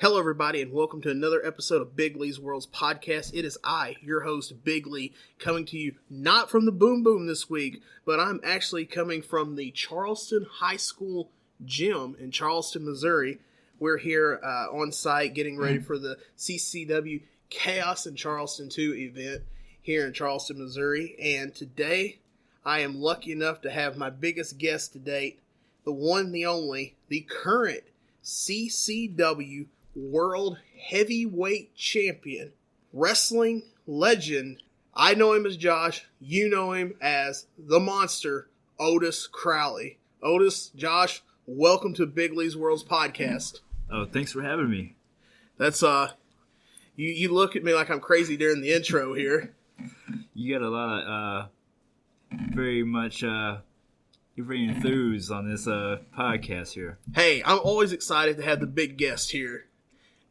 Hello, everybody, and welcome to another episode of Big Lee's World's podcast. It is I, your host, Big Lee, coming to you not from the Boom Boom this week, but I'm actually coming from the Charleston High School gym in Charleston, Missouri. We're here on site getting ready for the CCW Chaos in Charleston 2 event here in Charleston, Missouri. And today, I am lucky enough to have my biggest guest to date, the one, the only, the current CCW World Heavyweight Champion, wrestling legend. I know him as Josh. You know him as the monster, Otis Crowley. Otis, Josh, welcome to Big Lee's World's podcast. Oh, thanks for having me. That's you look at me like I'm crazy during the intro here. You got a lot of you're very enthused on this podcast here. Hey, I'm always excited to have the big guest here.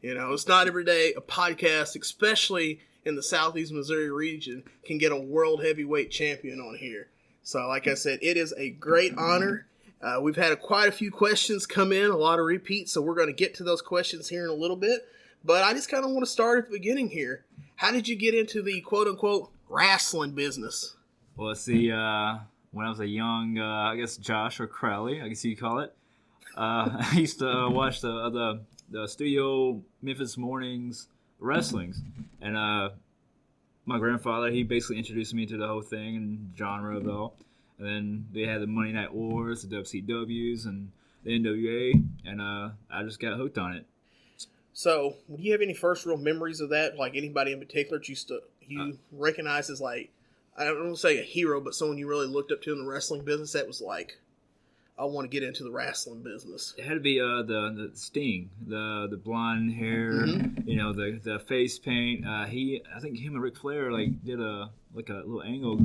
You know, it's not every day a podcast, especially in the Southeast Missouri region, can get a world heavyweight champion on here. So, like I said, it is a great honor. We've had quite a few questions come in, a lot of repeats, so we're going to get to those questions here in a little bit. But I just kind of want to start at the beginning here. How did you get into the quote-unquote wrestling business? Well, see, when I was a young, I guess Josh or Crowley, I guess you call it, I used to watch the studio Memphis mornings wrestlings, and my grandfather, he basically introduced me to the whole thing and genre of it all. And then they had the Monday Night Wars, the WCWs, and the NWA, and I just got hooked on it. So, do you have any first real memories of that? Like anybody in particular that you recognize as, like, I don't want to say a hero, but someone you really looked up to in the wrestling business that was like, I want to get into the wrestling business? It had to be the Sting, the blonde hair, you know, the face paint. I think him and Ric Flair did a little angle,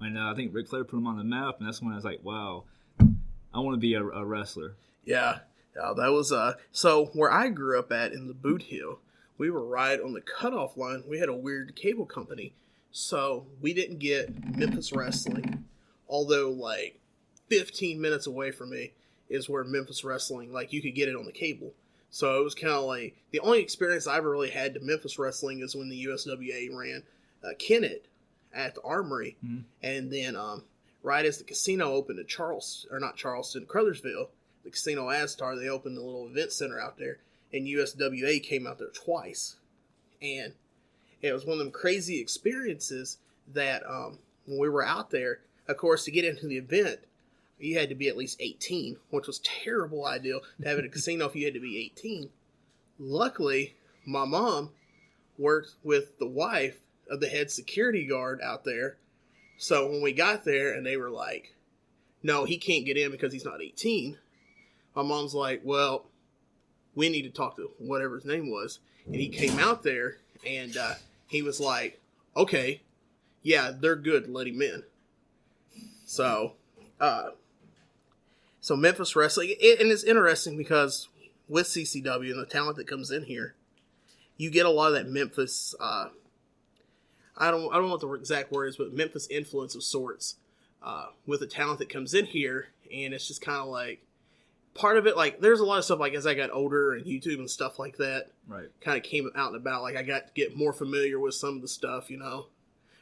and I think Ric Flair put him on the map, and that's when I was like, wow, I want to be a wrestler. Yeah, that was so where I grew up at in the Boot Hill, we were right on the cutoff line. We had a weird cable company, so we didn't get Memphis wrestling, although like 15 minutes away from me is where Memphis wrestling, like, you could get it on the cable. So it was kind of like, the only experience I ever really had to Memphis wrestling is when the USWA ran Kennett at the Armory. Mm-hmm. And then right as the casino opened at Crothersville, the Casino Aztar, they opened a little event center out there, and USWA came out there twice. And it was one of them crazy experiences that when we were out there, of course, to get into the event, you had to be at least 18, which was a terrible idea to have at a casino if you had to be 18. Luckily, my mom worked with the wife of the head security guard out there. So when we got there and they were like, no, he can't get in because he's not 18, my mom's like, well, we need to talk to whatever his name was. And he came out there and he was like, okay, yeah, they're good, let him in. So Memphis wrestling, and it's interesting because with CCW and the talent that comes in here, you get a lot of that Memphis, I don't know what the exact word is, but Memphis influence of sorts with the talent that comes in here, and it's just kind of like, part of it, like, there's a lot of stuff, like, as I got older and YouTube and stuff like that, right, kind of came out and about, like, I got to get more familiar with some of the stuff, you know,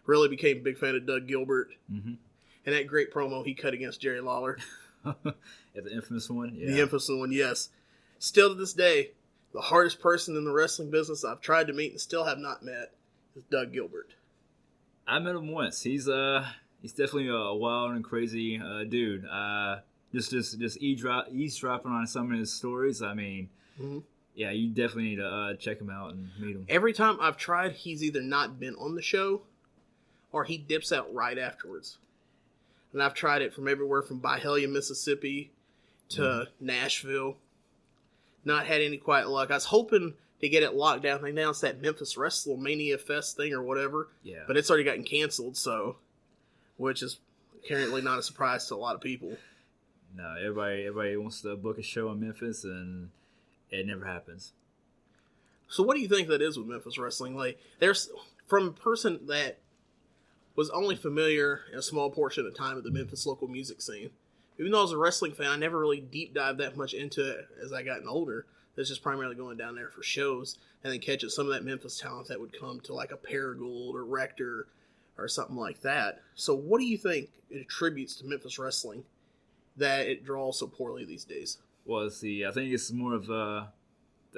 really became a big fan of Doug Gilbert, and that great promo he cut against Jerry Lawler. Yeah, the infamous one? Yeah. The infamous one, yes. Still to this day, the hardest person in the wrestling business I've tried to meet and still have not met is Doug Gilbert. I met him once. He's definitely a wild and crazy dude. Just eavesdropping on some of his stories. I mean, yeah, you definitely need to check him out and meet him. Every time I've tried, he's either not been on the show or he dips out right afterwards. And I've tried it from everywhere from Byhalia, Mississippi to Nashville. Not had any quite luck. I was hoping to get it locked down. They announced that Memphis WrestleMania Fest thing or whatever. Yeah. But it's already gotten canceled, so, which is apparently not a surprise to a lot of people. No, everybody wants to book a show in Memphis, and it never happens. So what do you think that is with Memphis wrestling? Like, there's, from a person that was only familiar in a small portion of the time of the Memphis local music scene. Even though I was a wrestling fan, I never really deep dived that much into it as I gotten older. that's just primarily going down there for shows, and then catching some of that Memphis talent that would come to like a Paragould or Rector or something like that. So what do you think it attributes to Memphis wrestling that it draws so poorly these days? Well, see, I think it's more of the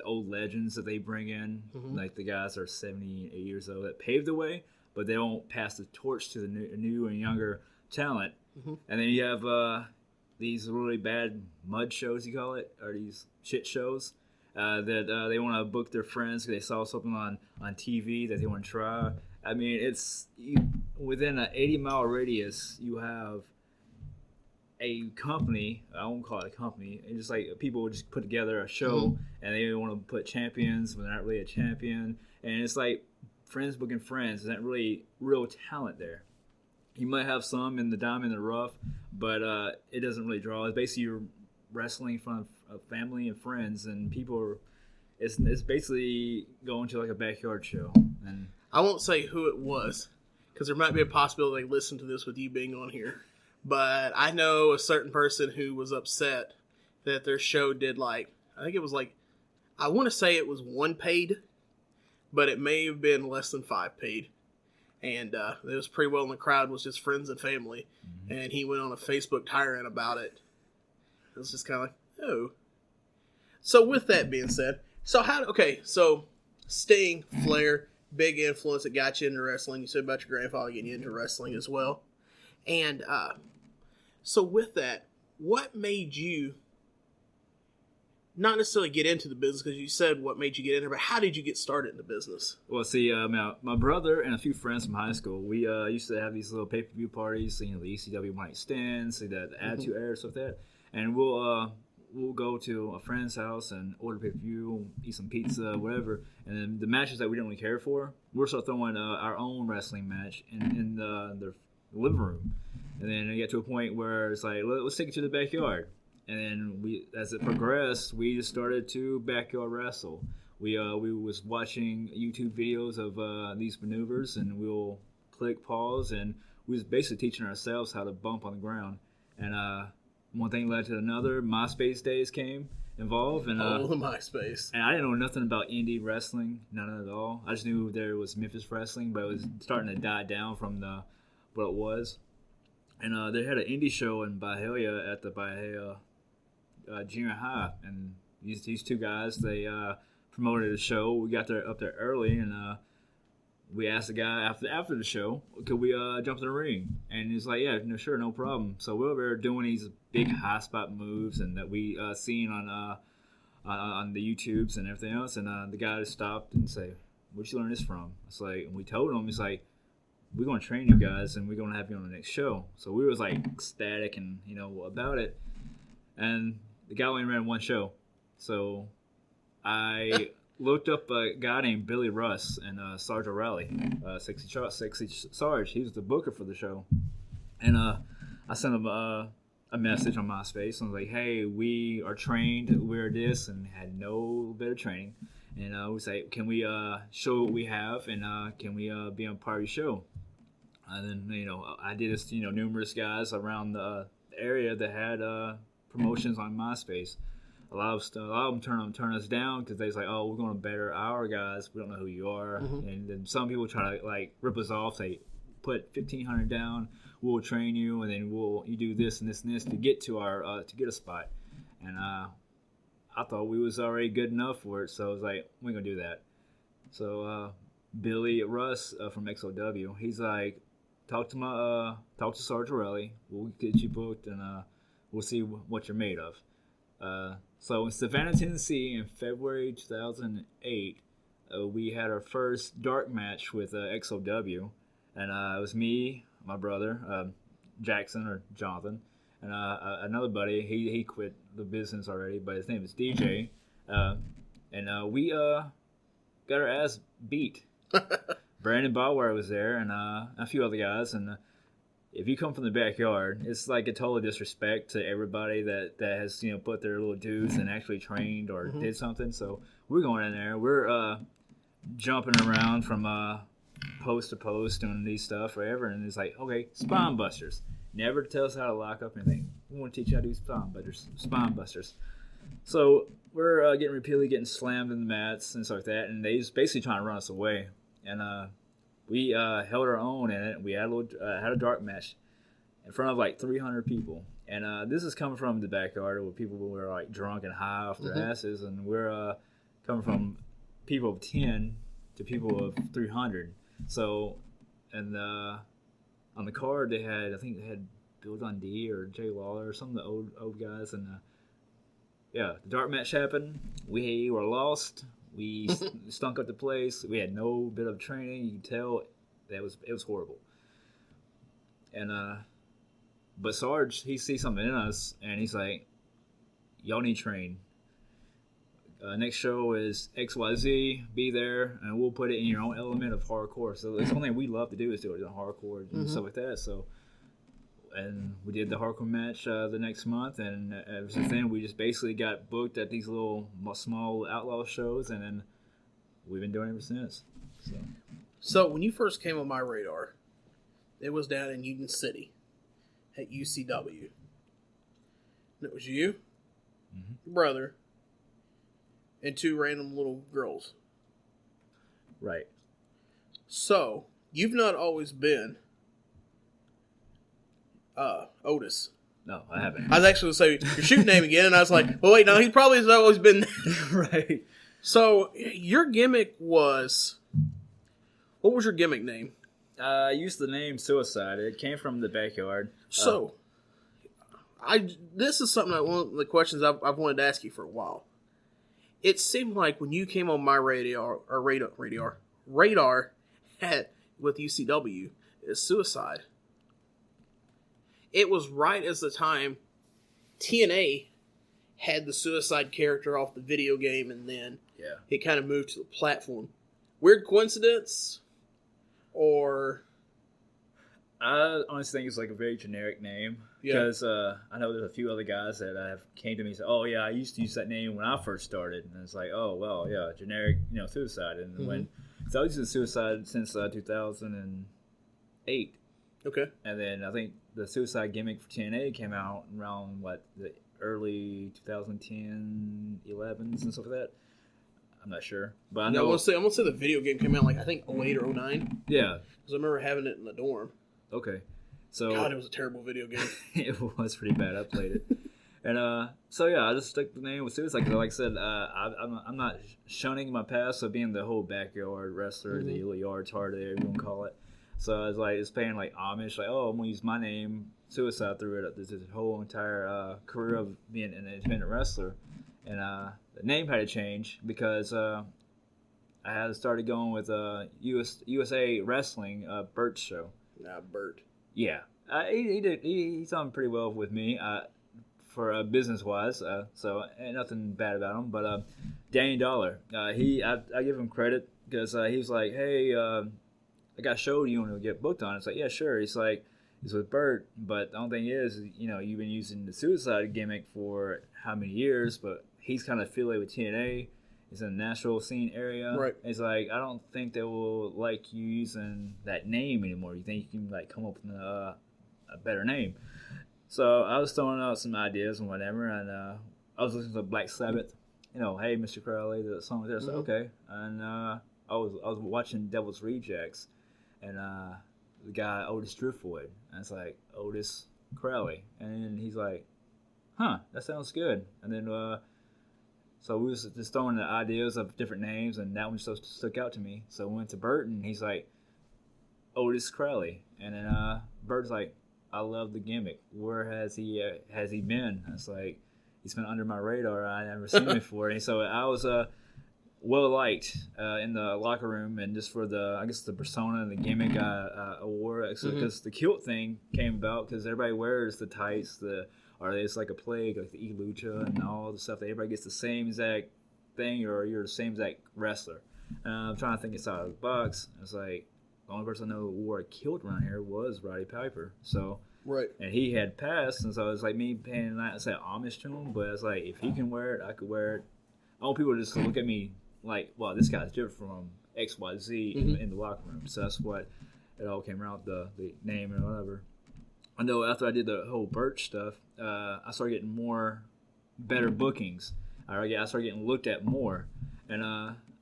old legends that they bring in, like the guys that are 70, 80 years old that paved the way, but they don't pass the torch to the new and younger talent. And then you have these really bad mud shows, you call it, or these shit shows that they want to book their friends because they saw something on TV that they want to try. I mean, it's within an 80-mile radius, you have a company. I won't call it a company. It's just like people would just put together a show, and they want to put champions, but they're not really a champion. And it's like friends booking friends. There's not really real talent there. You might have some in the diamond and the rough, but it doesn't really draw. It's basically you're wrestling in front of family and friends, and people are. It's basically going to like a backyard show. And I won't say who it was, because there might be a possibility they listen to this with you being on here. But I know a certain person who was upset that their show did I think it was I want to say it was 1 paid, but it may have been less than 5 paid. And it was pretty well in the crowd was just friends and family. And he went on a Facebook tirade about it. It was just kind of like, oh. So with that being said, so Sting, Flair, big influence that got you into wrestling. You said about your grandfather getting you into wrestling as well. And so with that, what made you not necessarily get into the business, because you said what made you get into it, but how did you get started in the business? Well, see, my brother and a few friends from high school, we used to have these little pay-per-view parties, the ECW one-night stands, the Attitude Era, stuff like that. And we'll go to a friend's house and order pay-per-view, eat some pizza, whatever. And then the matches that we didn't really care for, we'll start throwing our own wrestling match in the living room. And then it get to a point where it's like, let's take it to the backyard. And then as it progressed, we just started to backyard wrestle. We was watching YouTube videos of these maneuvers, and we'll click pause, and we was basically teaching ourselves how to bump on the ground. And one thing led to another. MySpace days came involved, and the MySpace. And I didn't know nothing about indie wrestling, none at all. I just knew there was Memphis wrestling, but it was starting to die down from what it was. And they had an indie show in Byhalia at the Byhalia junior high, and these two guys, they promoted the show. We got up there early, and we asked the guy after the show, could we jump in the ring? And he's like, yeah, no, sure, no problem. So we're over there doing these big high spot moves, and that we seen on the YouTubes and everything else. And the guy just stopped and said, where'd you learn this from? It's like, and we told him, he's like, we're going to train you guys, and we're going to have you on the next show. So we was like ecstatic and about it. And the guy only ran one show. So I looked up a guy named Billy Russ and Sarge O'Reilly, Sexy Sarge. He was the booker for the show. And I sent him a message on MySpace. And I was like, hey, we are trained. We're this, and had no bit of training. And we say, can we show what we have, and can we be on part of your show? And then, I did this, numerous guys around the area that had promotions on MySpace. A lot of them turn us down because they're like, oh, we're going to better our guys. We don't know who you are. And then some people try to rip us off, say, put $1,500 down, we'll train you, and then you do this and this and this to get to our to get a spot. And I thought we was already good enough for it, so I was like, we're gonna do that. So Billy Russ from XOW, he's like, talk to Sarge O'Reilly. We'll get you booked, and we'll see what you're made of. So in Savannah, Tennessee, in February 2008, we had our first dark match with XOW, and it was me, my brother, Jackson or Jonathan, and another buddy. He quit the business already, but his name is DJ, and we got our ass beat. Brandon Bauer was there, and a few other guys. And if you come from the backyard, it's like a total disrespect to everybody that has put their little dues and actually trained or did something. So we're going in there. We're jumping around from post to post doing these stuff, whatever. And it's like, okay, spine busters. Never tell us how to lock up anything. We want to teach you how to do spine busters. So we're repeatedly getting slammed in the mats and stuff like that, and they was basically trying to run us away. And we held our own in it. We had a dark match in front of like 300 people. And this is coming from the backyard where people were like drunk and high off their asses, and we're coming from people of 10 to people of 300. So, and on the card they had Bill Dundee or Jay Lawler or some of the old guys, and the dark match happened. We were lost. We stunk up the place. We had no bit of training. You could tell that it was horrible. And but Sarge, he sees something in us, and he's like, "Y'all need to train. Next show is XYZ. Be there, and we'll put it in your own element of hardcore." So it's something we love to do is do it in hardcore and stuff like that. So, and we did the hardcore match the next month, and ever since then we just basically got booked at these little small outlaw shows, and then we've been doing it ever since. So when you first came on my radar, it was down in Union City at UCW. And it was you, your brother, and 2 random little girls. Right. So, you've not always been Otis. No, I haven't. I was actually going to say your shoot name again, and I was like, well, wait, no, he probably has always been Right. So, your gimmick was... What was your gimmick name? I used the name Suicide. It came from the backyard. So, this is something one of the questions I've wanted to ask you for a while. It seemed like when you came on my radar with UCW, is Suicide. It was right as the time TNA had the Suicide character off the video game, and then it kind of moved to the platform. Weird coincidence? Or... I honestly think it's like a very generic name because I know there's a few other guys that have came to me and said, "Oh yeah, I used to use that name when I first started," and it's like, "Oh well, yeah, generic, Suicide." And when so I was using Suicide since 2008. Okay. And then I think the Suicide gimmick for TNA came out around the early 2010, 11s and stuff like that. I'm not sure, but I know. I'm gonna say the video game came out I think 08 or 09. Yeah. Because I remember having it in the dorm. Okay. So God, it was a terrible video game. It was pretty bad. I played it, and I just stuck the name with Suicide because, like I said, I'm not shunning my past of being the whole backyard wrestler, the yard tardy, everyone call it. So I was like, it's paying like homage, like, oh, I'm gonna use my name, Suicide, through it. This whole entire career of being an independent wrestler, and the name had to change because I had started going with USA Wrestling, Bert's show. Nah, Bert. Yeah, he's done pretty well with me for business wise. So ain't nothing bad about him. But Danny Dollar, I give him credit because he was like, hey, I got a show you want to get booked on. It's like, yeah, sure. He's like, he's with Bert, but the only thing is, you've been using the Suicide gimmick for how many years? But he's kind of affiliated with TNA. He's in the Nashville scene area. Right. It's like, I don't think they will like you using that name anymore. You think you can come up with a better name? So I was throwing out some ideas and whatever, and I was listening to Black Sabbath. Hey, Mr. Crowley, the song there. So okay, and I was watching Devil's Rejects, and the guy Otis Driftwood, and it's like Otis Crowley, and then he's like, huh, that sounds good, and then. So we was just throwing the ideas of different names, and that one just stuck out to me. So we went to Bert, and he's like, Otis Crowley. And then Bert's like, I love the gimmick. Where has he been? It's like, he's been under my radar. I never seen him before. And so I was well liked in the locker room, and just for the persona and the gimmick I wore. Because the kilt thing came about because everybody wears the tights, or it's like a plague, like the E-Lucha and all the stuff. That everybody gets the same exact thing, or you're the same exact wrestler. I'm trying to think inside of the box. It's like, the only person I know who wore a kilt around here was Roddy Piper. So, right. And he had passed, and so it's like me paying that, I said homage to him, but it's like, if he can wear it, I could wear it. I want people to just look at me like, wow, this guy's different from XYZ in the locker room. So that's what it all came around, the name and whatever. I know after I did the whole Birch stuff, I started getting better bookings. I started getting looked at more, and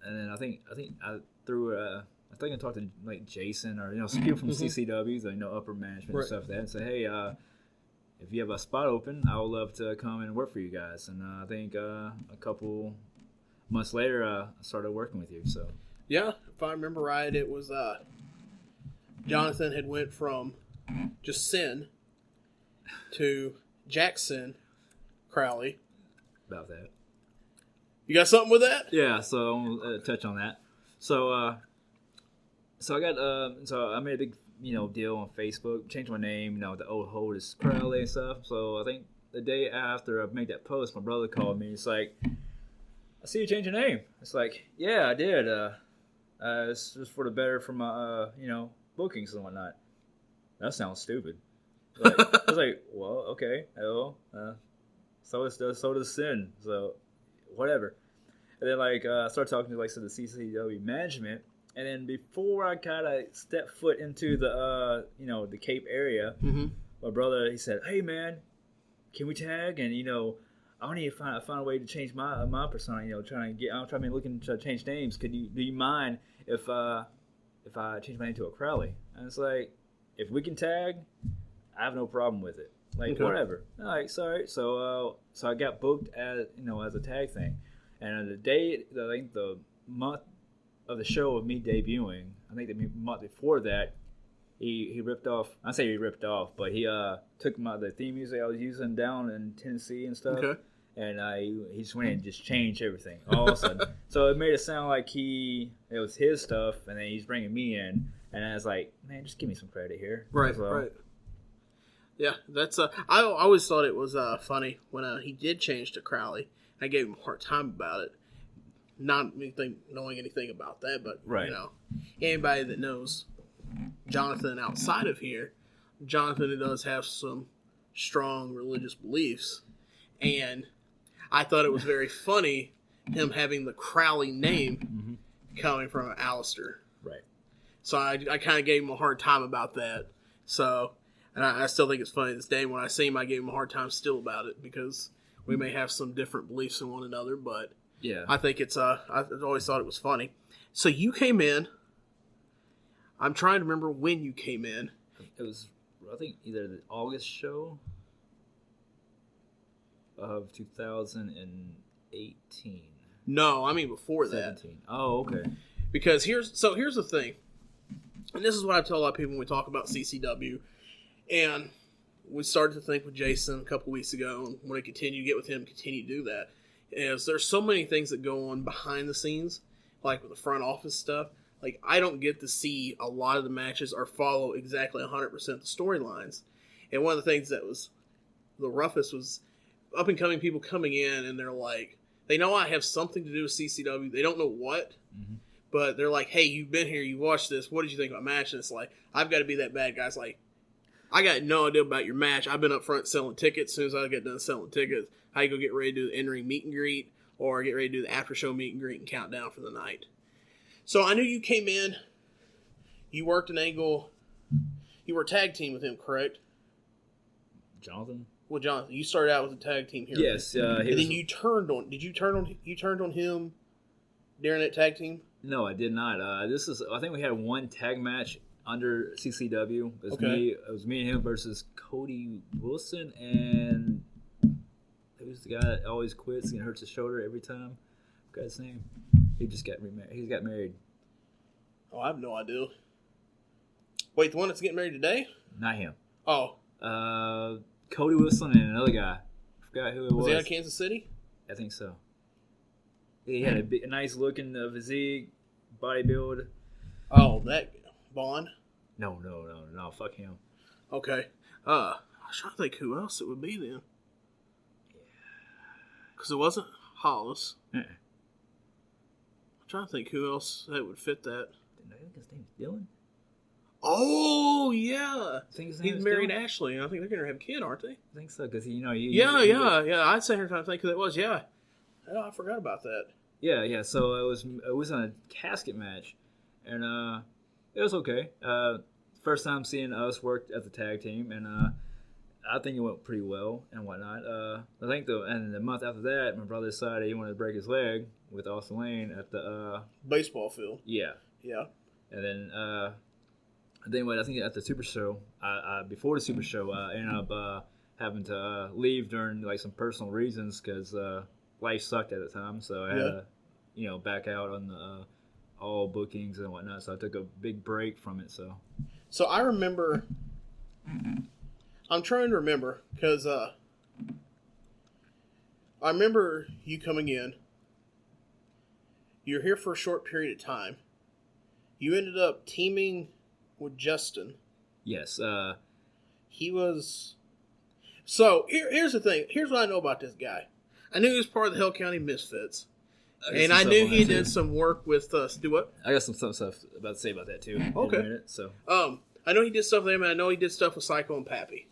then I think I threw I think I talked to like Jason or some people from CCWs, upper management and stuff like that, and say, hey, if you have a spot open, I would love to come and work for you guys. And I think a couple months later, I started working with you. So yeah, if I remember right, it was Jonathan had went from just Sin to Jackson Crowley. About that. You got something with that? Yeah, so I'm gonna touch on that. So I got so I made a big deal on Facebook, changed my name, the old Otis Crowley and stuff. So I think the day after I made that post, my brother called me. He's like, I see you changed your name. It's like, yeah, I did. It's just for the better for my bookings and whatnot. That sounds stupid. Like, I was like, well, okay, well, so does Sin. So whatever. And then I started talking to the CCW management. And then before I kind of stepped foot into the the Cape area, my brother, he said, "Hey man, can we tag?" And I need to find a way to change my persona. I'm trying looking to change names. Do you mind if I change my name to a Crowley? And it's like, if we can tag, I have no problem with it. Like whatever. All right, sorry. So I got booked as as a tag thing, and the day, I think the month of the show of me debuting, I think the month before that, he ripped off. I say he ripped off, but he took the theme music I was using down in Tennessee and stuff, and he just went and just changed everything all of a sudden. So it made it sound like it was his stuff, and then he's bringing me in, and I was like, man, just give me some credit here. Right, right. Yeah, that's I always thought it was funny when he did change to Crowley. I gave him a hard time about it. Not knowing anything about that, but anybody that knows Jonathan outside of here, Jonathan does have some strong religious beliefs, and I thought it was very funny him having the Crowley name coming from Alistair. Right. So I kind of gave him a hard time about that. So, and I still think it's funny this day. When I see him, I gave him a hard time still about it because we may have some different beliefs in one another, but. Yeah, I think it's I always thought it was funny. So you came in. I'm trying to remember when you came in. It was, I think, either the August show of 2018. No, I mean before 17. That. Oh, okay. Because here's the thing, and this is what I tell a lot of people when we talk about CCW, and we started to think with Jason a couple weeks ago, and when I continue to get with him, continue to do that. Is there's so many things that go on behind the scenes, like with the front office stuff. Like, I don't get to see a lot of the matches or follow exactly 100% the storylines. And one of the things that was the roughest was up-and-coming people coming in, and they're like, they know I have something to do with CCW. They don't know what, but they're like, hey, you've been here, you watched this, what did you think about my match? And it's like, I've got to be that bad guy. It's like, I got no idea about your match. I've been up front selling tickets. As soon as I get done selling tickets, I go get ready to do the in-ring meet and greet or get ready to do the after-show meet and greet and count down for the night. So I knew you came in. You worked an angle. You were a tag team with him, correct? Jonathan? Well, Jonathan, you started out with a tag team here. Yes. And then you turned on. Did you turn on? You turned on him during that tag team? No, I did not. I think we had one tag match under CCW. It was me and him versus Cody Wilson and. Who's the guy that always quits and hurts his shoulder every time? I forgot his name. He just got remarried. He got married. Oh, I have no idea. Wait, the one that's getting married today? Not him. Oh. Cody Wilson and another guy. I forgot who it was. Was he out of Kansas City? I think so. He had a nice looking physique, body build. Oh, that Vaughn? No. Fuck him. Okay. I was trying to think who else it would be then. Because it wasn't Hollis. I'm trying to think who else that would fit that. I think his name's Dylan. Oh, yeah. He's married Dylan? Ashley. I think they're going to have a kid, aren't they? I think so, because Yeah. I'd say her trying to think who that was. Yeah. Oh, I forgot about that. Yeah. So it was on a casket match, and it was okay. First time seeing us work as a tag team, and I think it went pretty well and whatnot. I think and the month after that, my brother decided he wanted to break his leg with Austin Lane at the baseball field. Yeah. Yeah. And then I think at the Super Show, before the Super Show, I ended up having to leave during like some personal reasons because life sucked at the time, so I had to back out on the all bookings and whatnot. So I took a big break from it. So I remember. I'm trying to remember because I remember you coming in. You were here for a short period of time. You ended up teaming with Justin. Yes. He was... So, here's the thing. Here's what I know about this guy. I knew he was part of the Hell County Misfits. And I knew he did some work with... do what? I got some stuff about to say about that, too. Okay. In a minute, so. I know he did stuff with him, and I know he did stuff with Psycho and Pappy.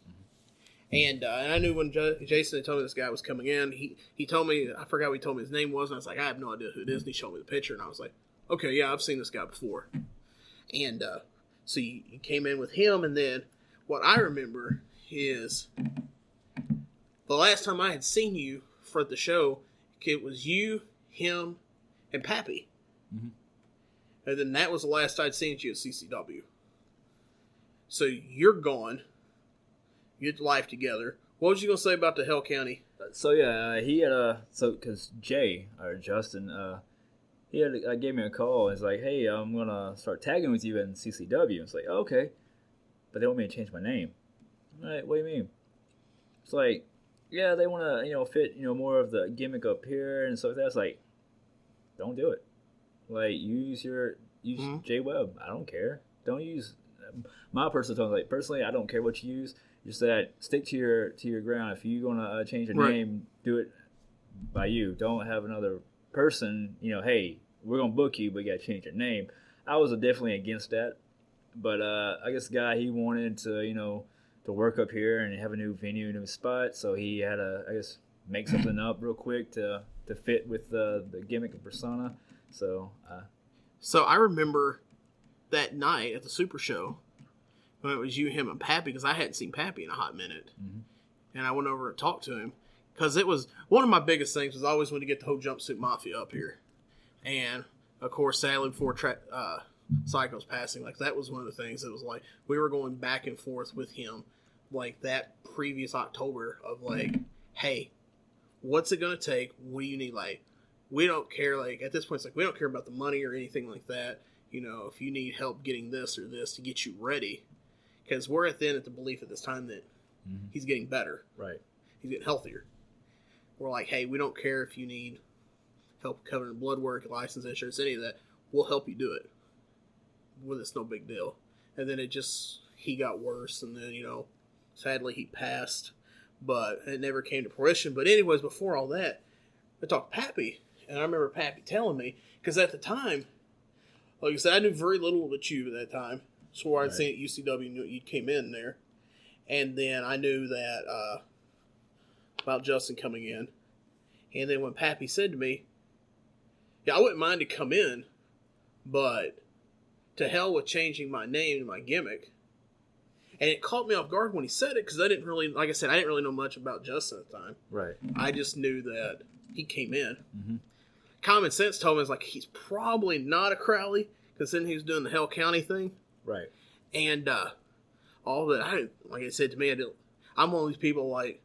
And I knew when Jason had told me this guy was coming in, he told me, I forgot what he told me his name was, and I was like, I have no idea who it is. And he showed me the picture, and I was like, okay, yeah, I've seen this guy before. And so you came in with him, and then what I remember is the last time I had seen you for the show, it was you, him, and Pappy. Mm-hmm. And then that was the last I'd seen you at CCW. So you're gone. You get life together. What was you going to say about the Hell County? So, yeah, he had because Jay, or Justin, he gave me a call. And it's like, hey, I'm going to start tagging with you in CCW. It's like, oh, okay. But they want me to change my name. All right, what do you mean? It's like, yeah, they want to, fit, more of the gimmick up here and stuff like that. It's like, don't do it. Like, use J Webb. I don't care. Don't use... My personal tone, like, personally, I don't care what you use. Just that stick to your ground. If you're gonna change your name, do it by you. Don't have another person. Hey, we're gonna book you, but you gotta change your name. I was definitely against that, but I guess the guy, he wanted to to work up here and have a new venue, new spot. So he had to, I guess, make something up real quick to fit with the gimmick and persona. So I remember that night at the Super Show. When it was you, him, and Pappy, because I hadn't seen Pappy in a hot minute. Mm-hmm. And I went over and talked to him. Because it was one of my biggest things was I always wanted to get the whole Jumpsuit Mafia up here. And, of course, sadly, before Psycho's passing, like, that was one of the things that was like, we were going back and forth with him, like, that previous October of, like, hey, what's it going to take? What do you need? Like, we don't care, like, at this point, it's like, we don't care about the money or anything like that. If you need help getting this or this to get you ready. Because we're at the belief at this time that he's getting better. Right. He's getting healthier. We're like, hey, we don't care if you need help covering blood work, license insurance, any of that. We'll help you do it. Well, it's no big deal. And then he got worse. And then, sadly he passed. But it never came to fruition. But anyways, before all that, I talked to Pappy. And I remember Pappy telling me, because at the time, like I said, I knew very little about you at that time. Swore I'd seen at UCW, knew you came in there. And then I knew that about Justin coming in. And then when Pappy said to me, yeah, I wouldn't mind to come in, but to hell with changing my name and my gimmick. And it caught me off guard when he said it, because I didn't really, like I said, I didn't really know much about Justin at the time. Right. I just knew that he came in. Mm-hmm. Common sense told me, it's he's probably not a Crowley, because then he was doing the Hell County thing. Right. And all that, like I said to me, I'm one of these people, like,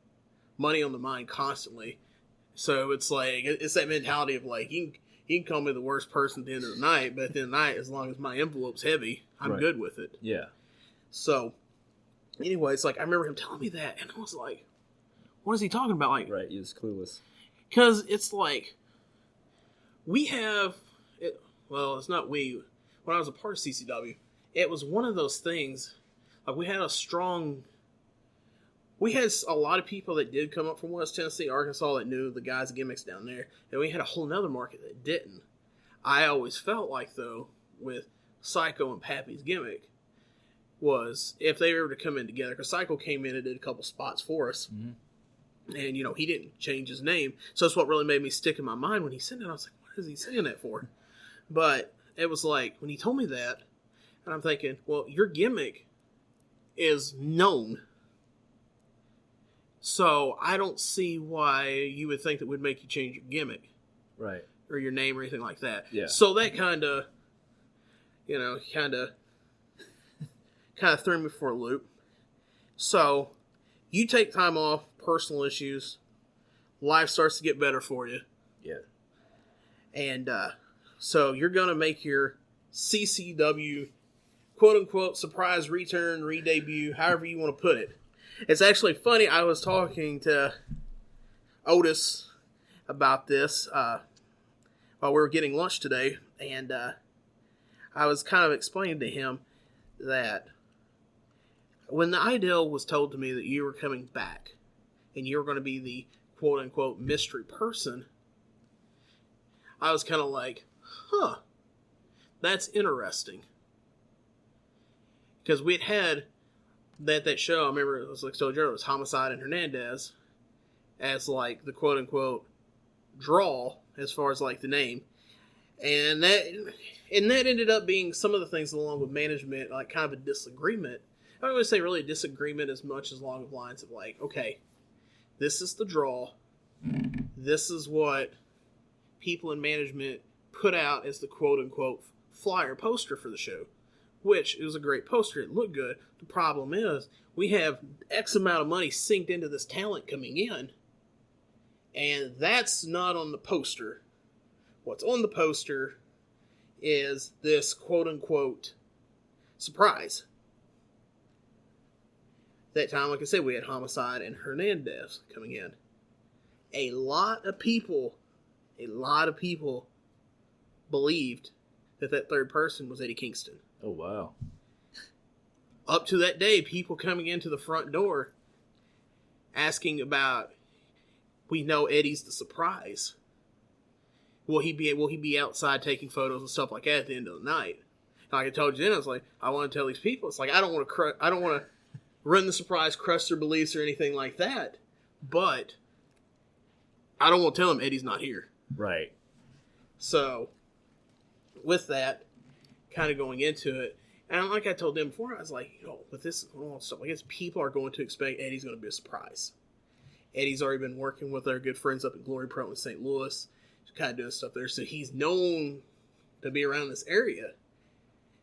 money on the mind constantly. So it's like, it's that mentality of, like, you can call me the worst person at the end of the night, but at the end of the night, as long as my envelope's heavy, I'm good with it. Yeah. So, anyway, it's like, I remember him telling me that, and I was like, what is he talking about? Like, right, he was clueless. Because it's like, it's not we, when I was a part of CCW, it was one of those things, like we had a lot of people that did come up from West Tennessee, Arkansas, that knew the guys' gimmicks down there, and we had a whole nother market that didn't. I always felt like, though, with Psycho and Pappy's gimmick, was if they were to come in together, because Psycho came in and did a couple spots for us, and, he didn't change his name, so that's what really made me stick in my mind when he said it. I was like, what is he saying that for? But it was like, when he told me that, and I'm thinking, well, your gimmick is known. So I don't see why you would think that would make you change your gimmick. Right. Or your name or anything like that. Yeah. So that kind of, kind of threw me for a loop. So you take time off, personal issues, life starts to get better for you. Yeah. And so you're going to make your CCW quote-unquote surprise return, re-debut, however you want to put it. It's actually funny. I was talking to Otis about this while we were getting lunch today, and I was kind of explaining to him that when the ideal was told to me that you were coming back and you were going to be the quote-unquote mystery person, I was kind of like, huh, that's interesting. Because we'd had that show, I remember it was like so it was Homicide and Hernandez as like the quote unquote draw as far as like the name. And that ended up being some of the things along with management, like kind of a disagreement. I don't want to say really a disagreement as much as along the lines of like, okay, this is the draw. This is what people in management put out as the quote unquote flyer poster for the show. Which it was a great poster. It looked good. The problem is we have X amount of money synced into this talent coming in. And that's not on the poster. What's on the poster is this quote-unquote surprise. That time, like I said, we had Homicide and Hernandez coming in. A lot of people believed that third person was Eddie Kingston. Oh, wow. Up to that day, people coming into the front door asking about, we know Eddie's the surprise. Will he be outside taking photos and stuff like that at the end of the night? And like I told you then, I was like, I want to tell these people, it's like I don't want to ruin the surprise, crush their beliefs or anything like that. But I don't want to tell them Eddie's not here. Right. So with that, kind of going into it, and like I told them before, I was like, with this stuff, I guess people are going to expect Eddie's going to be a surprise. Eddie's already been working with our good friends up at Glory Pro in St. Louis, kind of doing stuff there, so he's known to be around this area,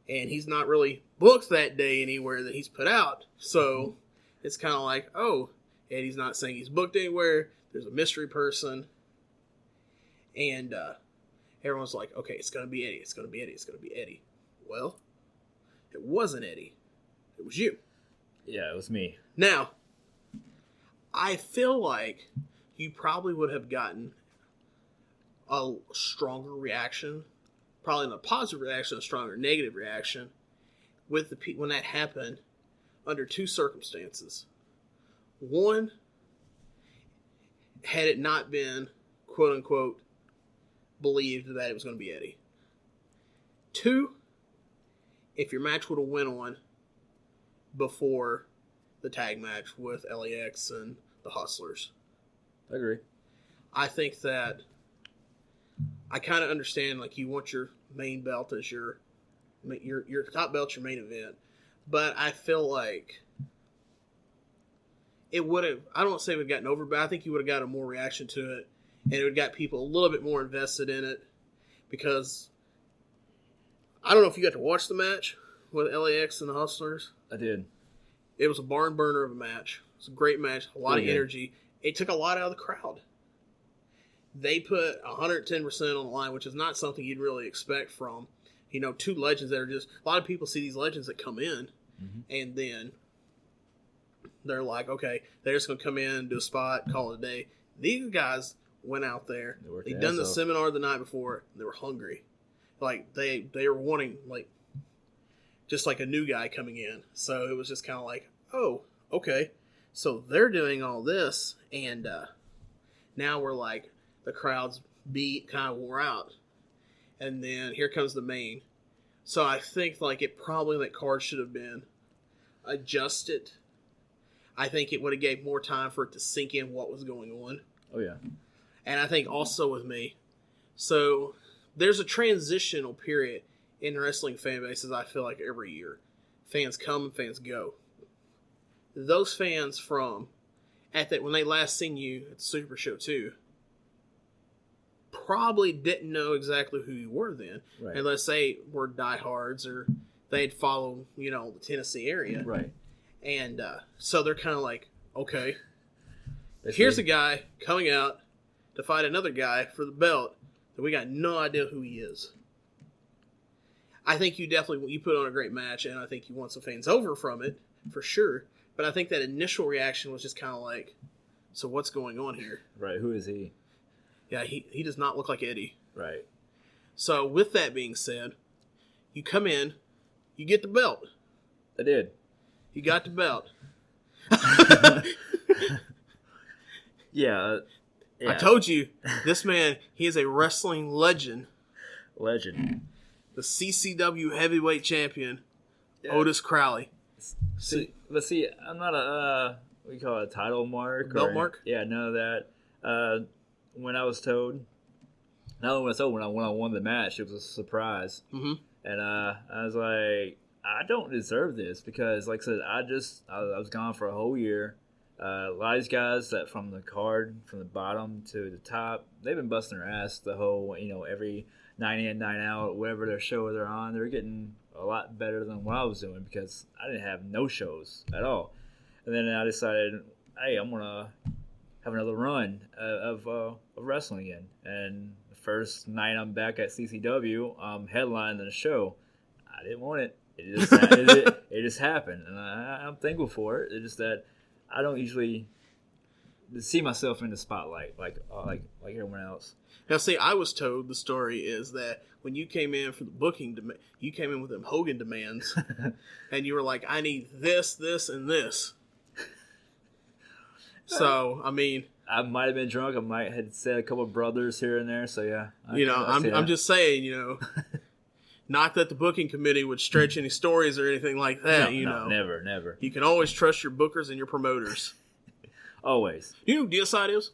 and he's not really booked that day anywhere that he's put out, so it's kind of like, oh, Eddie's not saying he's booked anywhere, there's a mystery person, and everyone's like, okay, it's going to be Eddie, it's going to be Eddie, it's going to be Eddie. Well, it wasn't Eddie. It was you. Yeah, it was me. Now, I feel like you probably would have gotten a stronger reaction, probably not a positive reaction, a stronger negative reaction, with the when that happened under two circumstances. One, had it not been, quote unquote, believed that it was going to be Eddie. Two, if your match would have went on before the tag match with LAX and the Hustlers. I agree. I think that I kind of understand, like, you want your main belt as your top belt's your main event, but I feel like it would have, I don't want to say it would have gotten over, but I think you would have got a more reaction to it, and it would have got people a little bit more invested in it, because I don't know if you got to watch the match with LAX and the Hustlers. I did. It was a barn burner of a match. It was a great match, a lot of energy. It took a lot out of the crowd. They put 110% on the line, which is not something you'd really expect from, two legends that are just, a lot of people see these legends that come in, and then they're like, okay, they're just going to come in, do a spot, call it a day. These guys went out there. They'd done the seminar the night before. They were hungry. Like, they were wanting, like, just like a new guy coming in. So it was just kind of like, oh, okay. So they're doing all this, and now we're like, the crowd's beat, kind of wore out. And then here comes the main. So I think, like, that card should have been adjusted. I think it would have gave more time for it to sink in what was going on. Oh, yeah. And I think also with me, so there's a transitional period in wrestling fan bases, I feel like, every year. Fans come and fans go. Those fans from at that when they last seen you at the Super Show 2, probably didn't know exactly who you were then. Right. And let's say we're diehards or they'd follow, you know, the Tennessee area. Right. And so they're kind of like, okay, here's a guy coming out to fight another guy for the belt that we got no idea who he is. I think you put on a great match, and I think you won some fans over from it, for sure. But I think that initial reaction was just kind of like, so what's going on here? Right, who is he? Yeah, he does not look like Eddie. Right. So with that being said, you come in, you get the belt. I did. You got the belt. Yeah. I told you, this man, he is a wrestling legend. Legend. The CCW heavyweight champion, Otis Crowley. Let's see, I'm not a, what do you call it, a title mark? Belt mark? Yeah, none of that. When I was told, not only was I told, when I won the match, it was a surprise. Mm-hmm. And I was like, I don't deserve this because, like I said, I was gone for a whole year. A lot of these guys that from the card, from the bottom to the top, they've been busting their ass the whole, every 9 in, 9 out, whatever their show they're on. They're getting a lot better than what I was doing because I didn't have no shows at all. And then I decided, hey, I'm going to have another run of wrestling again. And the first night I'm back at CCW, I'm headlining the show. I didn't want it. It just happened. And I'm thankful for it. It's just that I don't usually see myself in the spotlight like everyone else. Now, see, I was told the story is that when you came in for the booking, you came in with them Hogan demands, and you were like, I need this, this, and this. So, I mean... I might have been drunk. I might have said a couple of brothers here and there, so yeah. I'm just saying, not that the booking committee would stretch any stories or anything like that, No, never. You can always trust your bookers and your promoters. Always. Do you know who DSI is?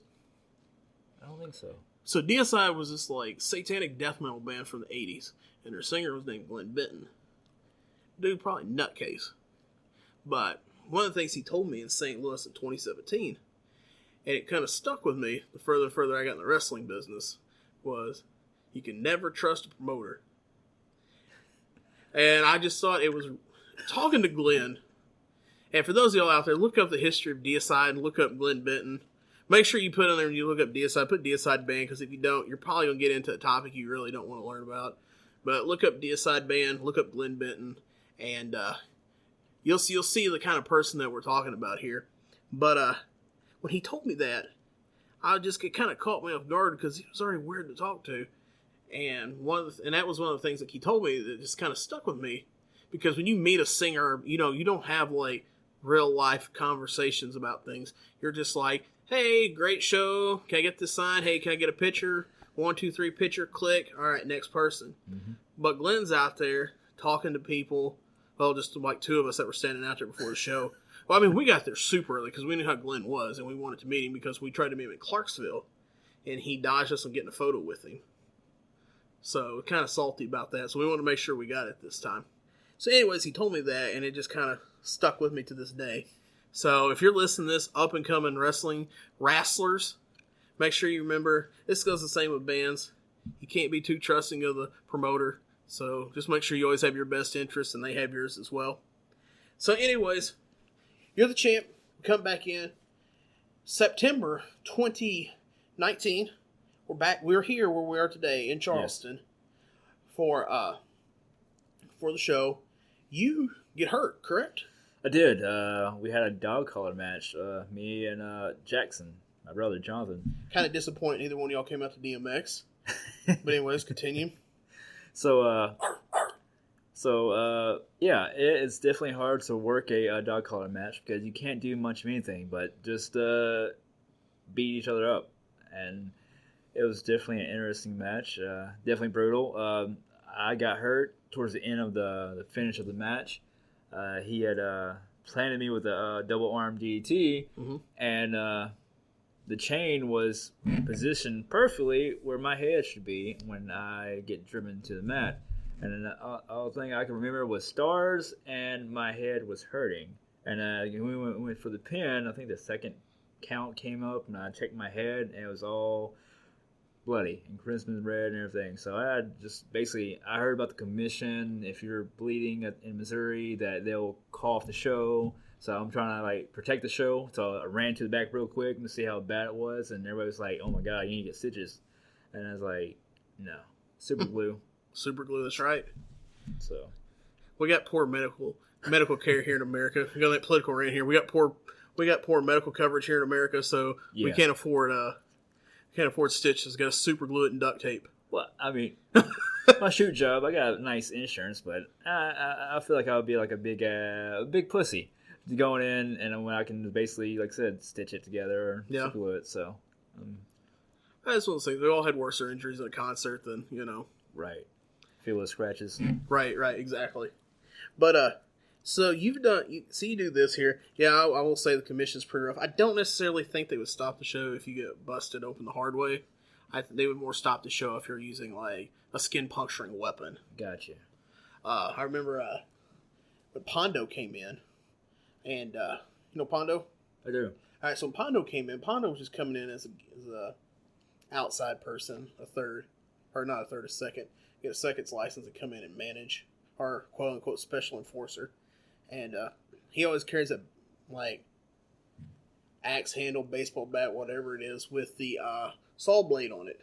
I don't think so. So DSI was this like satanic death metal band from the 80s, and their singer was named Glenn Benton. Dude, probably nutcase. But one of the things he told me in St. Louis in 2017, and it kind of stuck with me the further I got in the wrestling business, was you can never trust a promoter. And I just thought it was talking to Glenn. And for those of y'all out there, look up the history of DSI and look up Glenn Benton. Make sure you put on there when you look up DSI, put DSI band, because if you don't, you're probably going to get into a topic you really don't want to learn about. But look up DSI band, look up Glenn Benton, and you'll see the kind of person that we're talking about here. But when he told me that, it kind of caught me off guard because he was already weird to talk to. And that was one of the things that he told me that just kind of stuck with me, because when you meet a singer, you don't have like real life conversations about things. You're just like, hey, great show. Can I get this signed? Hey, can I get a picture? 1, 2, 3, picture, click. All right, next person. Mm-hmm. But Glenn's out there talking to people. Well, just like 2 of us that were standing out there before the show. Well, I mean, we got there super early because we knew how Glenn was, and we wanted to meet him because we tried to meet him in Clarksville, and he dodged us from getting a photo with him. So, kind of salty about that. So, we wanted to make sure we got it this time. So, anyways, he told me that, and it just kind of stuck with me to this day. So, if you're listening to this, up-and-coming wrestlers, make sure you remember, this goes the same with bands. You can't be too trusting of the promoter. So, just make sure you always have your best interests, and they have yours as well. So, anyways, you're the champ. Come back in. September 2019. We're back. We're here where we are today in Charleston for the show. You get hurt, correct? I did. We had a dog collar match. Me and Jackson, my brother Jonathan. Kind of disappointing. Neither one of y'all came out to DMX. But anyways, continue. So it's definitely hard to work a dog collar match because you can't do much of anything but just beat each other up. And it was definitely an interesting match. Definitely brutal. I got hurt towards the end of the finish of the match. He had planted me with a double arm DDT, mm-hmm. and the chain was positioned perfectly where my head should be when I get driven to the mat. And then the only thing I can remember was stars, and my head was hurting. And we went for the pin. I think the second count came up, and I checked my head, and it was all bloody and crimson red and everything. So I had just basically, I heard about the commission. If you're bleeding in Missouri, that they'll call off the show. So I'm trying to like protect the show. So I ran to the back real quick to see how bad it was, and everybody was like, "Oh my god, you need to get stitches." And I was like, "No, super glue." Super glue. That's right. So We got poor medical care here in America. We got that political rant here. We got poor medical coverage here in America, so we can't afford stitches. Got to super glue it and duct tape. Well, I mean, my shoot job, I got nice insurance, but I feel like I would be like a big pussy going in, and when I can basically, like I said, stitch it together or super glue it. So that's one of the things. We all had worse injuries at a concert than right. Feel those scratches. Right, exactly. But so you do this here. Yeah, I will say the commission's pretty rough. I don't necessarily think they would stop the show if you get busted open the hard way. They would more stop the show if you're using like a skin puncturing weapon. Gotcha. I remember when Pondo came in, and you know Pondo? I do. All right, so when Pondo came in, Pondo was just coming in as a outside person, a second. Get a second's license and come in and manage our quote unquote special enforcer. And he always carries a like axe handle, baseball bat, whatever it is, with the saw blade on it.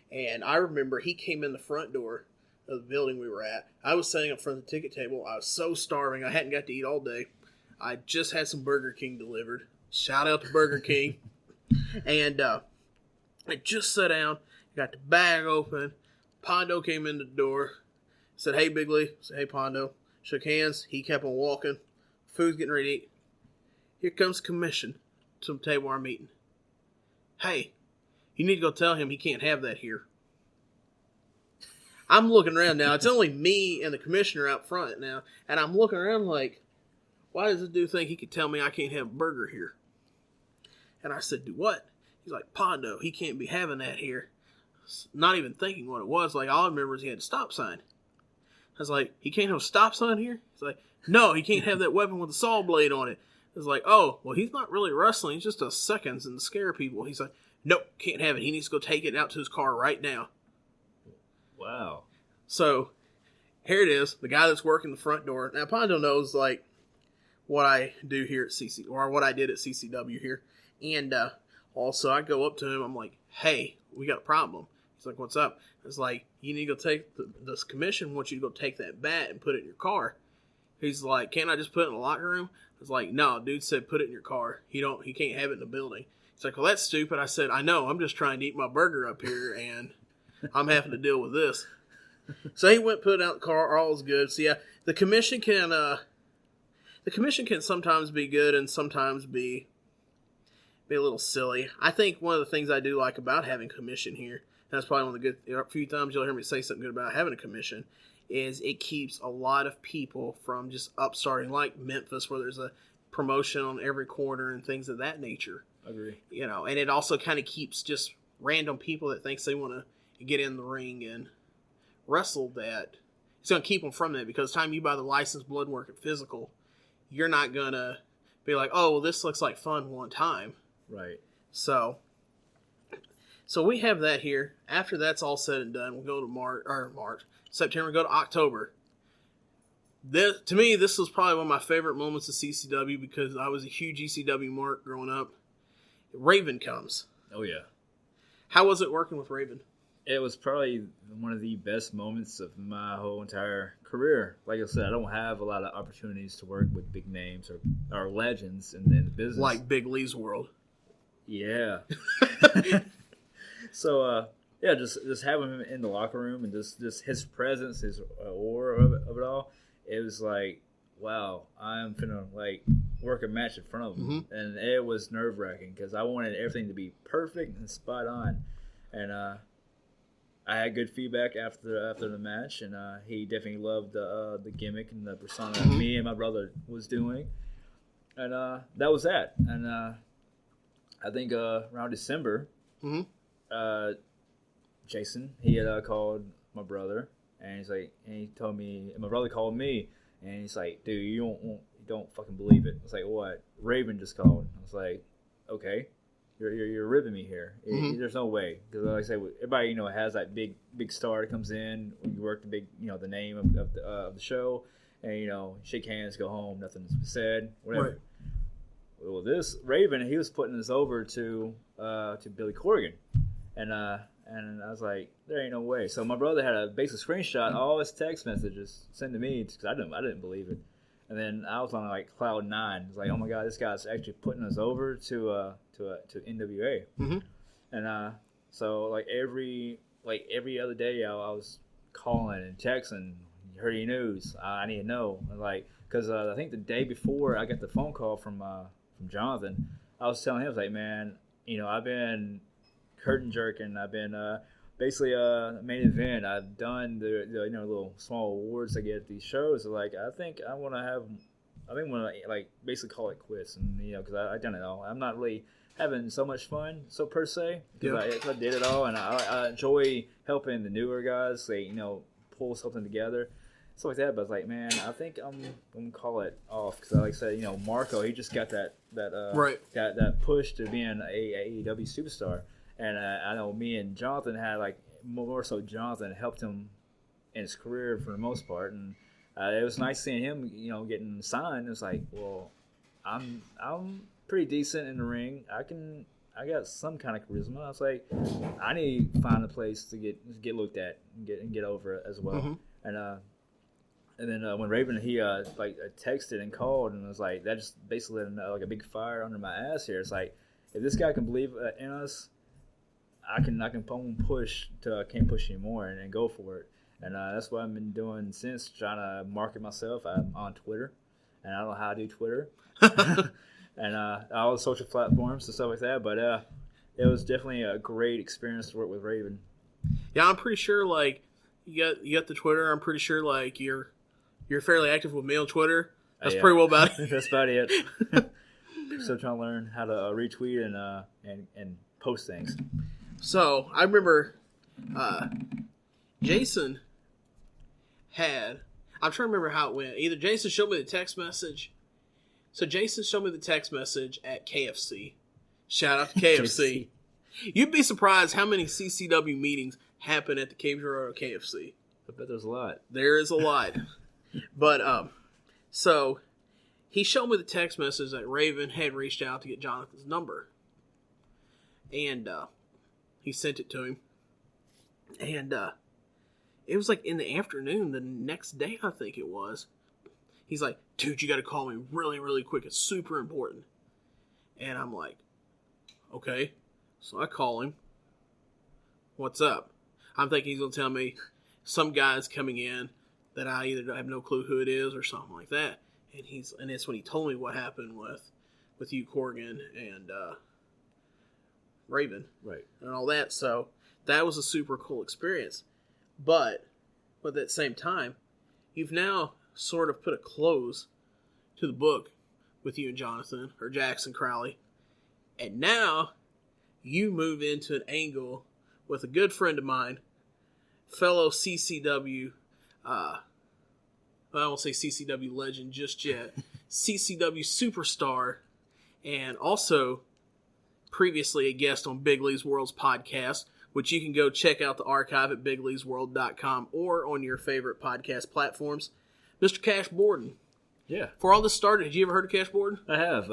And I remember he came in the front door of the building we were at. I was sitting up front of the ticket table. I was so starving. I hadn't got to eat all day. I just had some Burger King delivered. Shout out to Burger King. And I just sat down, got the bag open. Pondo came in the door, said, "Hey, Bigley." I said, "Hey, Pondo." Shook hands. He kept on walking. Food's getting ready to eat. Here comes commission to the table our meeting. "Hey, you need to go tell him he can't have that here." I'm looking around now. It's only me and the commissioner out front now. And I'm looking around like, why does this dude think he could tell me I can't have a burger here? And I said, "Do what?" He's like, "Pondo, he can't be having that here." Not even thinking what it was. Like, all I remember is he had a stop sign. I was like, "He can't have a stop sign here?" He's like, "No, he can't have that weapon with the saw blade on it." I was like, "Oh, well, he's not really wrestling. He's just a seconds and scare people." He's like, "Nope, can't have it. He needs to go take it out to his car right now." Wow. So, here it is. The guy that's working the front door. Now, Pondo knows, like, what I do here at or what I did at CCW here. And also, I go up to him. I'm like, "Hey, we got a problem." He's like, "What's up?" It's like, "You need to go take this commission wants you to go take that bat and put it in your car." He's like, "Can't I just put it in the locker room?" I was like, "No, dude said put it in your car. He can't have it in the building." He's like, "Well, that's stupid." I said, "I know. I'm just trying to eat my burger up here, and I'm having to deal with this." So he went, put it out in the car. All was good. So yeah, the commission can sometimes be good and sometimes be a little silly. I think one of the things I do like about having commission here, that's probably one of the good, a few times you'll hear me say something good about having a commission, is it keeps a lot of people from just upstarting, like Memphis, where there's a promotion on every corner and things of that nature. Agree. And it also kind of keeps just random people that thinks they want to get in the ring and wrestle that. It's going to keep them from that, because the time you buy the licensed blood work and physical, you're not going to be like, "Oh, well, this looks like fun one time." Right. So we have that here. After that's all said and done, we'll go to September, go to October. To me, this was probably one of my favorite moments of CCW, because I was a huge ECW mark growing up. Raven comes. Oh, yeah. How was it working with Raven? It was probably one of the best moments of my whole entire career. Like I said, I don't have a lot of opportunities to work with big names or legends in the business. Like Big Lee's World. Yeah. So, just having him in the locker room and just his presence, his aura of it all, it was like, wow, I'm finna like work a match in front of him. Mm-hmm. And it was nerve-wracking because I wanted everything to be perfect and spot on. And I had good feedback after the match, and he definitely loved the gimmick and the persona that me and my brother was doing. And that was that. And I think around December, Jason, he had called my brother, and he told me, and my brother called me, and he's like, "Dude, you don't fucking believe it." I was like, "What?" Raven just called. I was like, okay, you're ribbing me here. There's no way, because like I say, everybody has that big star that comes in. You work the big the name of the show, and shake hands, go home, nothing's said, whatever. Right. Well, this Raven, he was putting this over to Billy Corgan, and I was like, there ain't no way. So my brother had a basic screenshot all his text messages sent to me because I didn't believe it. And then I was on like cloud 9. It's like, oh my god, this guy's actually putting us over to NWA. Mm-hmm. And so like every other day, I was calling and texting. You heard any news? I need to know. And like, because I think the day before I got the phone call from Jonathan, I was telling him, I was like, man, I've been curtain jerking. I've been basically main event. I've done the little small awards I get at these shows. So like, I think I want to like basically call it quits, and because I done it all. I'm not really having so much fun, per se, because I did it all, and I enjoy helping the newer guys. They pull something together, stuff like that. But I was like, man, I think I'm gonna call it off, because like I said, Marco, he just got that push to being a AEW superstar. And I know me and Jonathan had more so Jonathan helped him in his career for the most part, and it was nice seeing him, getting signed. It's like, well, I'm pretty decent in the ring. I got some kind of charisma. I was like, I need to find a place to get looked at and get over it as well. Mm-hmm. And then when Raven he texted and called and was like, that just basically lit a big fire under my ass here. It's like, if this guy can believe in us, I can push till I can't push anymore and go for it. And that's what I've been doing since, trying to market myself. I'm on Twitter, and I don't know how to do Twitter, and all the social platforms and stuff like that. But it was definitely a great experience to work with Raven. Yeah, I'm pretty sure you got the Twitter. I'm pretty sure you're fairly active with me on Twitter. That's pretty well about it. That's about it. Still trying to learn how to retweet and post things. So I remember Jason I'm trying to remember how it went. Either Jason showed me the text message. So Jason showed me the text message at KFC. Shout out to KFC. You'd be surprised how many CCW meetings happen at the Cave Road KFC. I bet there's a lot. There is a lot. But so he showed me the text message that Raven had reached out to get Jonathan's number. And he sent it to him. And it was in the afternoon the next day, I think it was. He's like, dude, you got to call me really, really quick. It's super important. And I'm like, okay. So I call him. What's up? I'm thinking he's going to tell me some guy's coming in that I either have no clue who it is or something like that. And it's when he told me what happened with you, Corgan, and Raven, right, and all that. So that was a super cool experience. But at that same time, you've now sort of put a close to the book with you and Jonathan, or Jackson Crowley, and now you move into an angle with a good friend of mine, fellow CCW. I won't say CCW legend just yet. CCW superstar, and also previously a guest on Big Lee's World's podcast, which you can go check out the archive at bigleesworld.com or on your favorite podcast platforms. Mr. Cash Borden. Yeah. Before all this started, had you ever heard of Cash Borden? I have.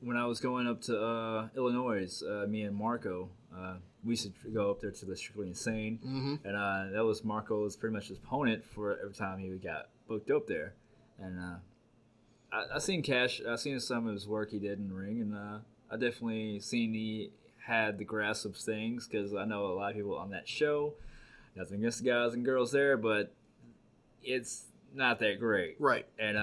When I was going up to Illinois, me and Marco, we used to go up there to the Strictly Insane. Mm-hmm. And that was Marco's pretty much his opponent for every time he got booked up there. And I seen Cash. I seen some of his work he did in the ring, and I definitely seen he had the grasp of things, because I know a lot of people on that show. Nothing against the guys and girls there, but it's not that great. Right. And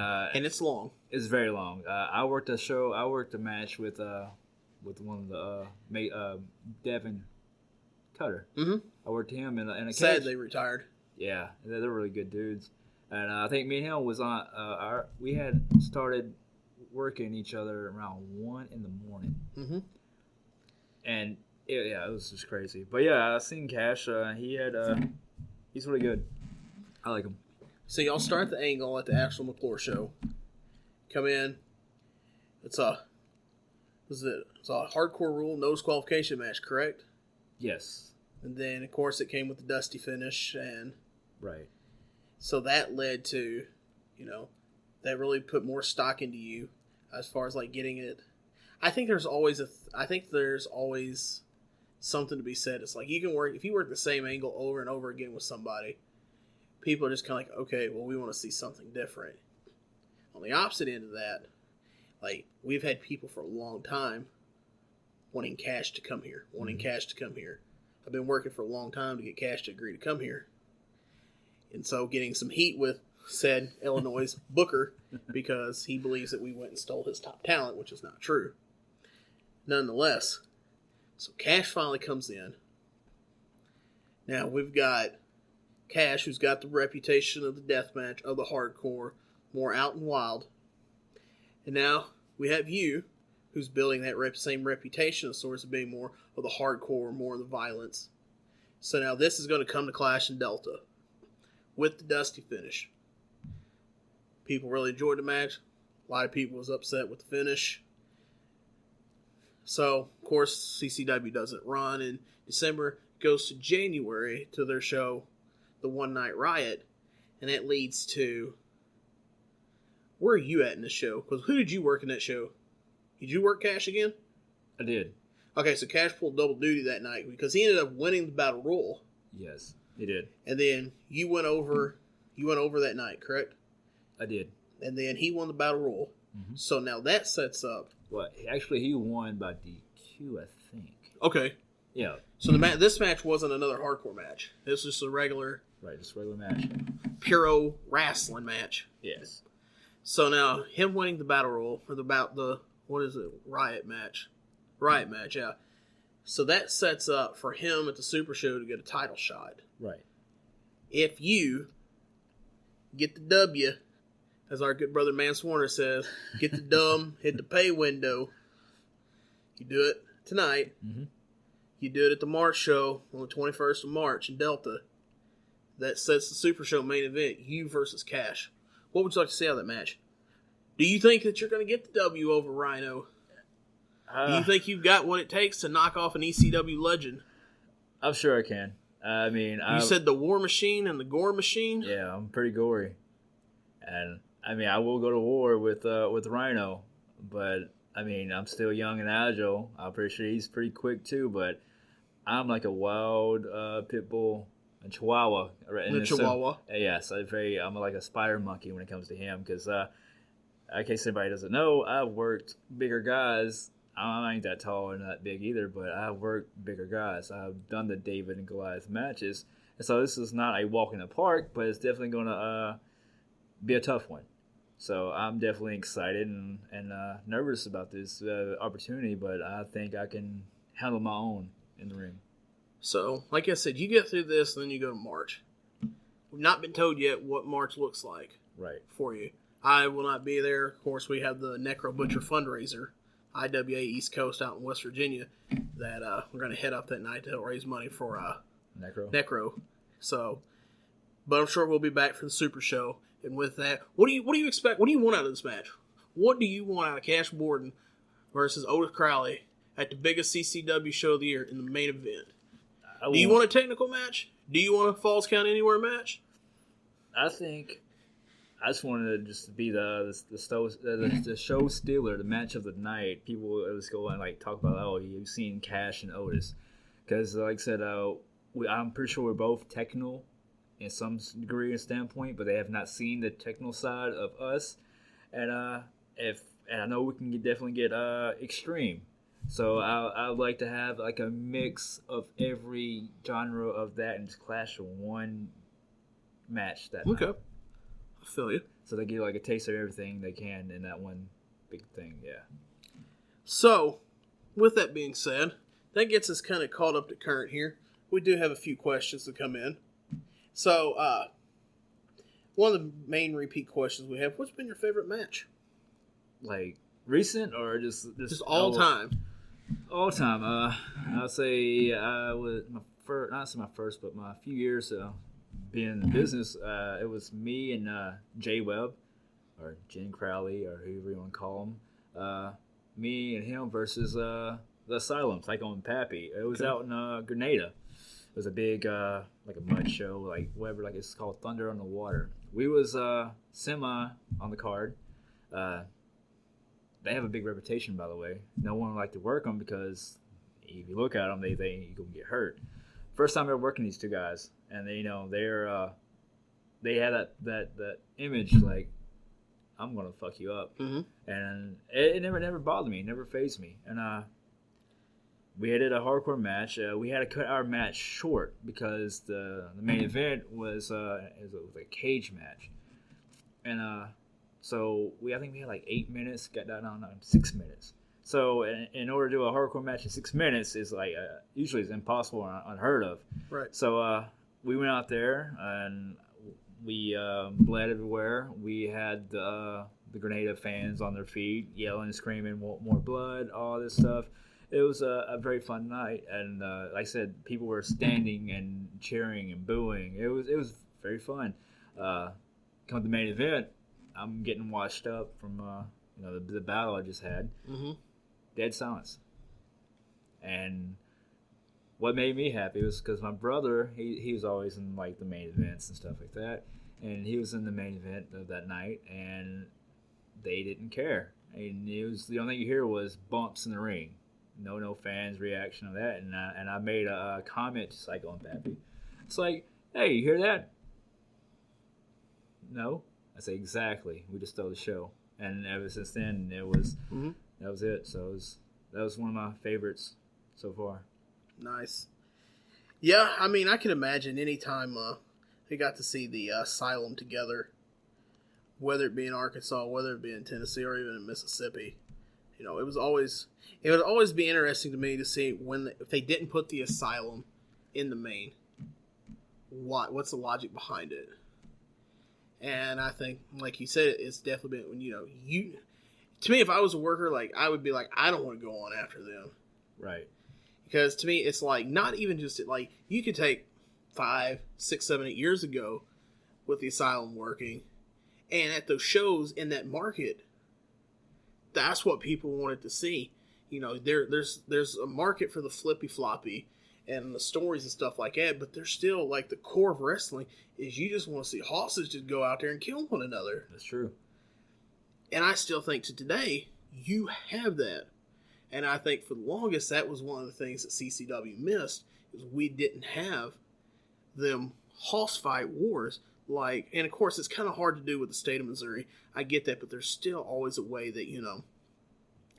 it's long. It's very long. I worked a match with one of the Devin Cutter. Mm-hmm. I worked him in a Sad cage. They retired. Yeah, they're really good dudes. And I think me and him was on. We had started working each other around 1 a.m. Mm-hmm. And it was just crazy. But yeah, I seen Cash. He's really good. I like him. So y'all start the angle at the Axel McClure show. Come in. It's was a hardcore rule, no disqualification match, correct? Yes. And then, of course, it came with the Dusty finish, and Right. so that led to, that really put more stock into you as far as like getting it. I think there's always something to be said. It's like if you work the same angle over and over again with somebody, people are just kind of like, okay, well, we want to see something different. On the opposite end of that, like we've had people for a long time wanting Cash to come here, I've been working for a long time to get Cash to agree to come here. And so getting some heat with said Illinois Booker because he believes that we went and stole his top talent, which is not true. Nonetheless, so Cash finally comes in. Now we've got Cash, who's got the reputation of the deathmatch, of the hardcore, more out and wild. And now we have you, who's building that same reputation of sorts of being more of the hardcore, more of the violence. So now this is going to come to Clash in Delta with the Dusty finish. People really enjoyed the match. A lot of people was upset with the finish. So, of course, CCW doesn't run in December. Goes to January to their show, the One Night Riot. And that leads to... Where are you at in this show? Because who did you work in that show? Did you work Cash again? I did. Okay, so Cash pulled double duty that night because he ended up winning the Battle Royal. Yes, he did. And then you went over that night, correct? I did. And then he won the Battle Royal. Mm-hmm. So now that sets up... Well, actually, he won by DQ, I think. Okay. Yeah. So this match wasn't another hardcore match. This was just a regular... Right, just a regular match. Puro wrestling match. Yes. So now, him winning the Battle Royal, or Riot match. Riot match, yeah. So that sets up for him at the Super Show to get a title shot. Right. If you get the W, as our good brother Mance Warner says, get the dumb, hit the pay window. You do it tonight. Mm-hmm. You do it at the March show on the 21st of March in Delta. That sets the Super Show main event, you versus Cash. What would you like to see out of that match? Do you think that you're going to get the W over Rhino? Do you think you've got what it takes to knock off an ECW legend? I'm sure I can. I mean, you said the War Machine and the Gore Machine? Yeah, I'm pretty gory. And, I mean, I will go to war with Rhino. But, I mean, I'm still young and agile. I'm pretty sure he's pretty quick, too. But I'm like a wild pit bull. A Chihuahua. Chihuahua. Yes, I'm like a spider monkey when it comes to him. Because, in case anybody doesn't know, I've worked bigger guys. I ain't that tall or not big either, but I've worked bigger guys. I've done the David and Goliath matches. And so this is not a walk in the park, but it's definitely going to be a tough one. So I'm definitely excited and nervous about this opportunity, but I think I can handle my own in the ring. So, like I said, you get through this, and then you go to March. We've not been told yet what March looks like for you. I will not be there. Of course, we have the Necro Butcher fundraiser, IWA East Coast out in West Virginia, that we're going to head up that night to help raise money for Necro. So, but I'm sure we'll be back for the Super Show. And with that, what do you expect? What do you want out of this match? What do you want out of Cash Borden versus Otis Crowley at the biggest CCW show of the year in the main event? Do you want a technical match? Do you want a Falls Count Anywhere match? I think I just wanted to just be the show stealer, the match of the night. People always go and like talk about, oh, you've seen Cash and Otis, because like I said, I'm pretty sure we're both technical in some degree and standpoint, but they have not seen the technical side of us, and I know we can definitely get extreme. So I would like to have like a mix of every genre of that and just clash in one match that night. I feel you. So they get like a taste of everything they can in that one big thing, yeah. So, with that being said, that gets us kind of caught up to current here. We do have a few questions to come in. So, one of the main repeat questions we have, what's been your favorite match? Like, recent or just all time? All time. I'll say my few years being in the business, it was me and Jay Webb, or Jen Crowley, or whoever you want to call him. me and him versus the Asylum, Psycho and Pappy. It was Okay. out in Grenada. It was a big like a mud show, like whatever, like it's called Thunder on the Water. We was semi on the card. They have a big reputation, by the way. No one would like to work them because if you look at them, they you can get hurt. First time ever working these two guys, and they they had that image like, I'm gonna fuck you up, and it never bothered me, never fazed me, and we did a hardcore match. We had to cut our match short because the main event was a cage match, and so I think we had like 8 minutes, got down on 6 minutes. So in order to do a hardcore match in 6 minutes is like usually it's impossible or unheard of. Right. So we went out there and we bled everywhere. We had the Grenada fans on their feet, yelling and screaming, "Want more blood!" All this stuff. It was a very fun night, and like I said, people were standing and cheering and booing. It was very fun. Come to the main event, I'm getting washed up from the battle I just had. Mm-hmm. Dead silence. And what made me happy was because my brother, he was always in like the main events and stuff like that, and he was in the main event of that night, and they didn't care. And it was the only thing you hear was bumps in the ring. No fans reaction of that, and I made a comment to Psycho and Pappy. It's like, hey, you hear that? No, I say exactly. We just stole the show, and ever since then it was that was it. So that was one of my favorites so far. Nice. Yeah, I mean, I can imagine any time we got to see the Asylum together, whether it be in Arkansas, whether it be in Tennessee, or even in Mississippi. You know, it would always be interesting to me to see if they didn't put the Asylum in the main. What's the logic behind it? And I think, like you said, it's definitely been when to me, if I was a worker, like I would be like, I don't want to go on after them, right? Because to me, it's like not even just like you could take 5, 6, 7, 8 years ago with the Asylum working, and at those shows in that market. That's what people wanted to see. You know, there's a market for the flippy floppy and the stories and stuff like that, but there's still like the core of wrestling is you just want to see horses just go out there and kill one another. That's true. And I still think to today you have that. And I think for the longest that was one of the things that CCW missed is we didn't have them hoss fight wars. Like, and of course, it's kind of hard to do with the state of Missouri. I get that, but there's still always a way that,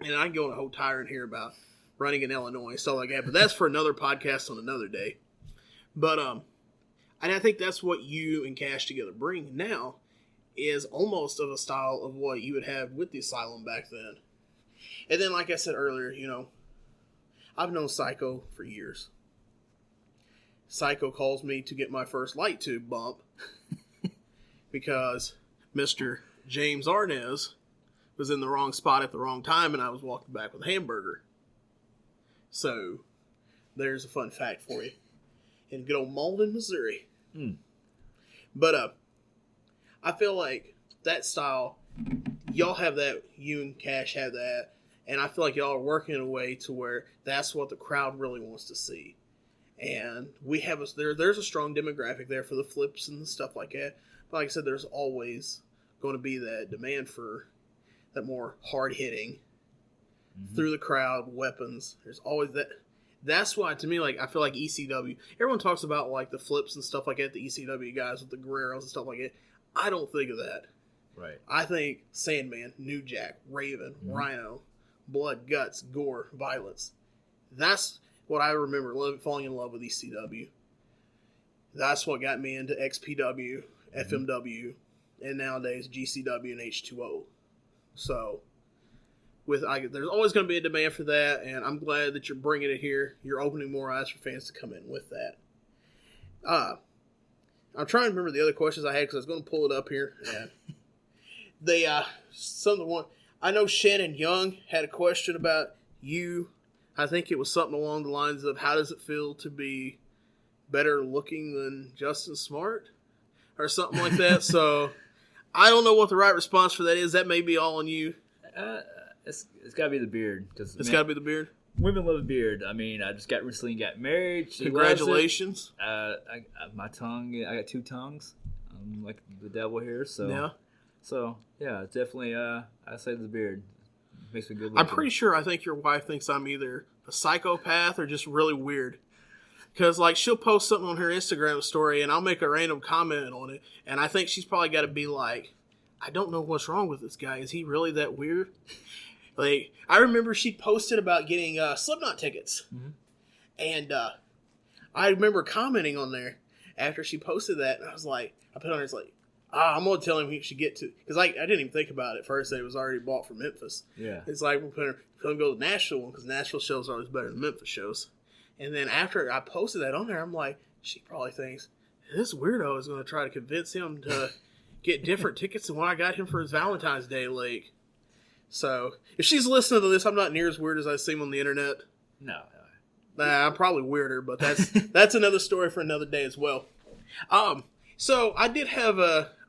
and I can go on a whole tyrant here about running in Illinois and stuff like that, but that's for another podcast on another day. But, and I think that's what you and Cash together bring now is almost of a style of what you would have with the Asylum back then. And then, like I said earlier, I've known Psycho for years. Psycho calls me to get my first light tube bump because Mr. James Arnez was in the wrong spot at the wrong time and I was walking back with a hamburger. So, there's a fun fact for you. In good old Malden, Missouri. But, I feel like that style, y'all have that, you and Cash have that, and I feel like y'all are working in a way to where that's what the crowd really wants to see. And we have there's a strong demographic there for the flips and stuff like that. But like I said, there's always going to be that demand for that more hard-hitting, through the crowd, weapons. There's always that. That's why, to me, like I feel like ECW, everyone talks about like the flips and stuff like that, the ECW guys with the Guerreros and stuff like that. I don't think of that. Right. I think Sandman, New Jack, Raven, Rhino, blood, guts, gore, violence. That's what I remember falling in love with ECW. That's what got me into XPW, FMW, and nowadays GCW and H2O. So, there's always going to be a demand for that, and I'm glad that you're bringing it here. You're opening more eyes for fans to come in with that. I'm trying to remember the other questions I had because I was going to pull it up here. And I know Shannon Young had a question about you. I think it was something along the lines of how does it feel to be better looking than Justin Smart or something like that. So I don't know what the right response for that is. That may be all on you. It's got to be the beard. It's got to be the beard. Women love beard. I mean, I just recently got married. She Congratulations. My tongue. I got 2 tongues. I'm like the devil here. So yeah. So yeah, definitely. I say the beard makes me good. I'm pretty sure. I think your wife thinks I'm either a psychopath or just really weird. Because like she'll post something on her Instagram story, and I'll make a random comment on it, and I think she's probably got to be like, I don't know what's wrong with this guy. Is he really that weird? Like, I remember she posted about getting Slipknot tickets. Mm-hmm. And I remember commenting on there after she posted that. And I was like, I put on there, it's like, I'm going to tell him he should get to. Because I didn't even think about it first. That it was already bought from Memphis. Yeah. It's like, we're going to go to the Nashville one because Nashville shows are always better than Memphis shows. And then after I posted that on there, I'm like, she probably thinks, this weirdo is going to try to convince him to get different tickets than what I got him for his Valentine's Day league. So, if she's listening to this, I'm not near as weird as I seem on the internet. No. Nah, I'm probably weirder, but that's another story for another day as well. So I did have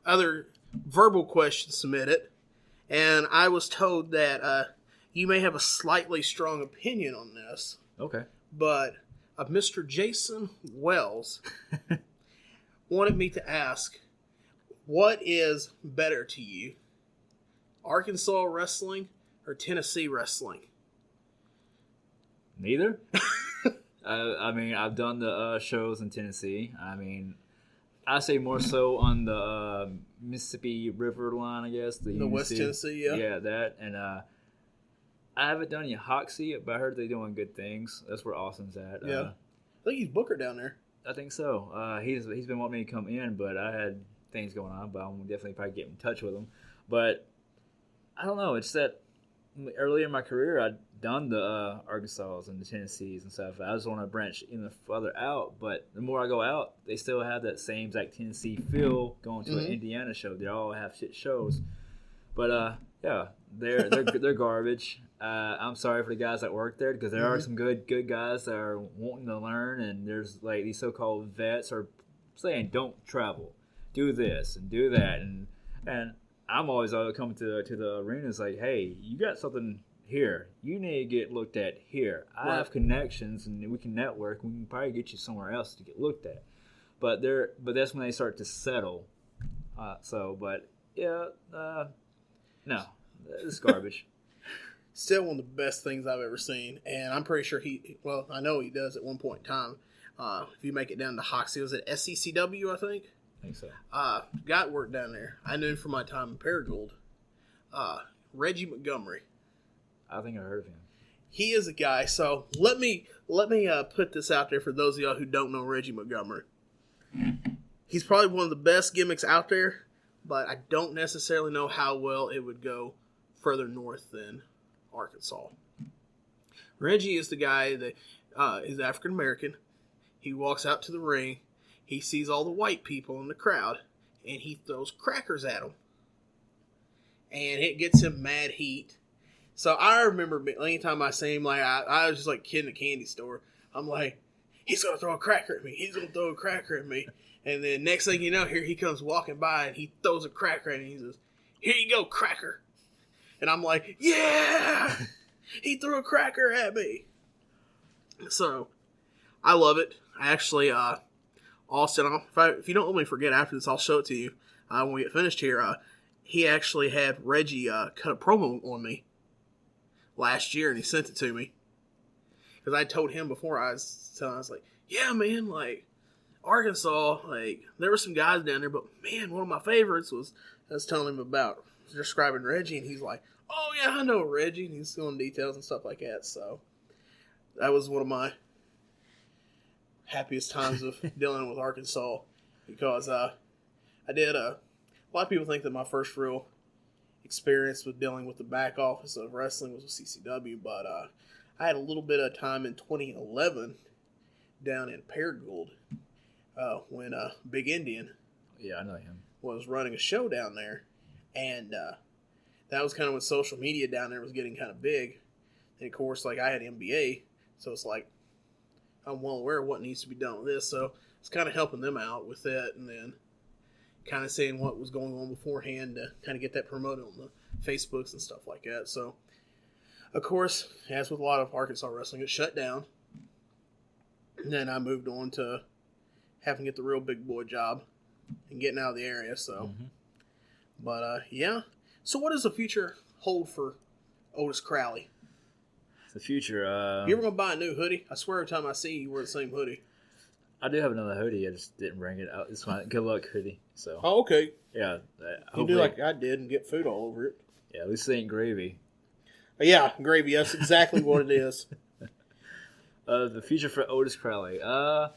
other verbal questions submitted, and I was told that you may have a slightly strong opinion on this. Okay. But Mr. Jason Wells wanted me to ask, what is better to you? Arkansas wrestling or Tennessee wrestling? Neither. I mean, I've done the shows in Tennessee. I mean, I say more so on the Mississippi River line, I guess. The West Tennessee, yeah. Yeah, that. And I haven't done any Hoxie, but I heard they're doing good things. That's where Austin's at. Yeah. I think he's Booker down there. I think so. He's been wanting me to come in, but I had things going on, but I'm definitely probably get in touch with him. But I don't know. It's that earlier in my career, I'd done the Arkansas and the Tennessees and stuff. I just want to branch even further out. But the more I go out, they still have that same exact Tennessee feel going to an Indiana show. They all have shit shows. But yeah, they're garbage. I'm sorry for the guys that work there because there are some good guys that are wanting to learn, and there's like these so-called vets are saying don't travel, do this and do that, and I'm always coming to the arenas like, hey, you got something here. You need to get looked at here. I have connections, and we can network. We can probably get you somewhere else to get looked at. But that's when they start to settle. But yeah, no, it's garbage. Still one of the best things I've ever seen, and I'm pretty sure I know he does at one point in time. If you make it down to Hoxie, was it SECW, I think? I think so. Got work down there. I knew him from my time in Paragould. Reggie Montgomery. I think I heard of him. He is a guy. So let me put this out there for those of y'all who don't know Reggie Montgomery. He's probably one of the best gimmicks out there, but I don't necessarily know how well it would go further north than Arkansas. Reggie is the guy that is African American. He walks out to the ring. He sees all the white people in the crowd, and he throws crackers at them. And it gets him mad heat. So I remember anytime I see him, like I was just like a kid in a candy store. I'm like, he's going to throw a cracker at me. He's going to throw a cracker at me. And then next thing you know, here he comes walking by, and he throws a cracker at me. He says, here you go, cracker. And I'm like, yeah! He threw a cracker at me. So, I love it. I actually, Austin, if you don't let me forget after this, I'll show it to you when we get finished here. He actually had Reggie cut a promo on me last year, and he sent it to me. Because I told him before, I was like, yeah, man, like, Arkansas, like, there were some guys down there, but, man, one of my favorites was, I was telling him about describing Reggie, and he's like, oh, yeah, I know Reggie, and he's going details and stuff like that, so that was one of my happiest times of dealing with Arkansas, because I did, a lot of people think that my first real experience with dealing with the back office of wrestling was with CCW, but I had a little bit of time in 2011 down in Paragould when Big Indian I know him, was running a show down there, and that was kind of when social media down there was getting kind of big, and of course, like, I had MBA, so it's like, I'm well aware of what needs to be done with this, so it's kind of helping them out with it, and then kind of seeing what was going on beforehand to kind of get that promoted on the Facebooks and stuff like that. So Of course, as with a lot of Arkansas wrestling, it shut down. And then I moved on to having to get the real big boy job and getting out of the area. So, but yeah. So, what does the future hold for Otis Crowley? The future. You ever gonna buy a new hoodie? I swear, every time I see you, you wear the same hoodie. I do have another hoodie. I just didn't bring it out. It's my good luck hoodie. So. Oh, okay. Yeah. You do like I did and get food all over it. Yeah, at least it ain't gravy. Yeah, gravy. That's exactly what it is. The future for Otis Crowley. I'm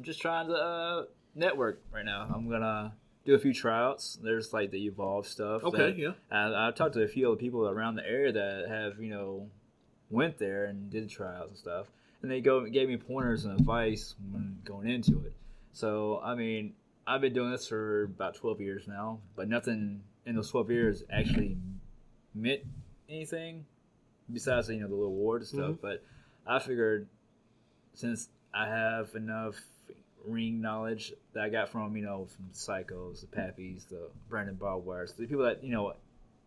just trying to network right now. I'm gonna do a few tryouts. There's like the Evolve stuff. Okay, yeah. I've talked to a few other people around the area that have went there and did tryouts and stuff, and they gave me pointers and advice when going into it. So I mean, I've been doing this for about 12 years now, but nothing in those 12 years actually meant anything besides the little awards and stuff. But I figured since I have enough ring knowledge that I got from from the Psychos, the Pappies, the Brandon Barbwires, the people that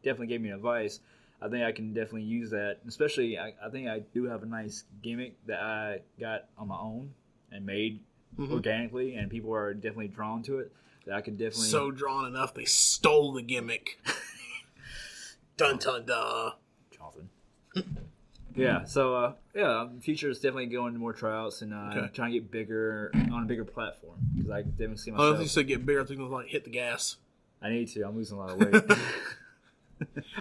definitely gave me advice, I think I can definitely use that. Especially, I think I do have a nice gimmick that I got on my own and made organically, and people are definitely drawn to it. That I could definitely so drawn enough they stole the gimmick. Dun dun dun. Jonathan. Yeah, so future is definitely going to more tryouts and trying to get bigger on a bigger platform because I definitely see myself. Oh, if you said get bigger, I think it was like hit the gas. I need to. I'm losing a lot of weight.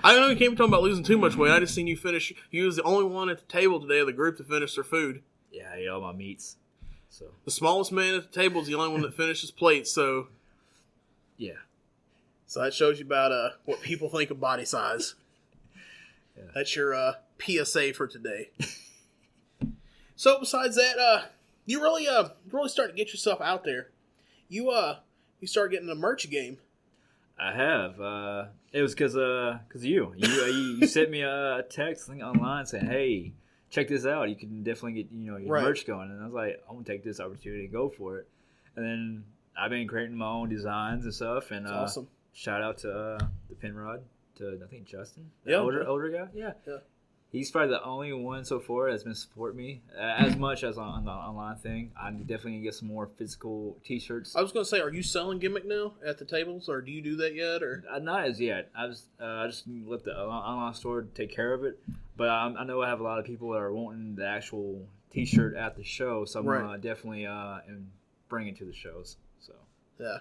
I don't know you came talking about losing too much weight. I just seen you finish. You was the only one at the table today of the group to finish their food. Yeah, I ate all my meats. So the smallest man at the table is the only one that finished his plate. So yeah. So that shows you about what people think of body size. Yeah. That's your PSA for today. So besides that, you really start to get yourself out there. You start getting a merch game. I have. It was because of you. You sent me a text thing online saying, "Hey, check this out. You can definitely get your merch going." And I was like, "I'm gonna take this opportunity to go for it." And then I've been creating my own designs and stuff. And that's awesome. Shout out to the Pinrod, to I think Justin, the older guy. Yeah. He's probably the only one so far that's been supporting me as much as on the online thing. I'm definitely going to get some more physical T-shirts. I was going to say, are you selling gimmick now at the tables, or do you do that yet? Or not as yet. I just let the online store take care of it. But I know I have a lot of people that are wanting the actual T-shirt at the show, so I'm going to definitely bring it to the shows. So yeah,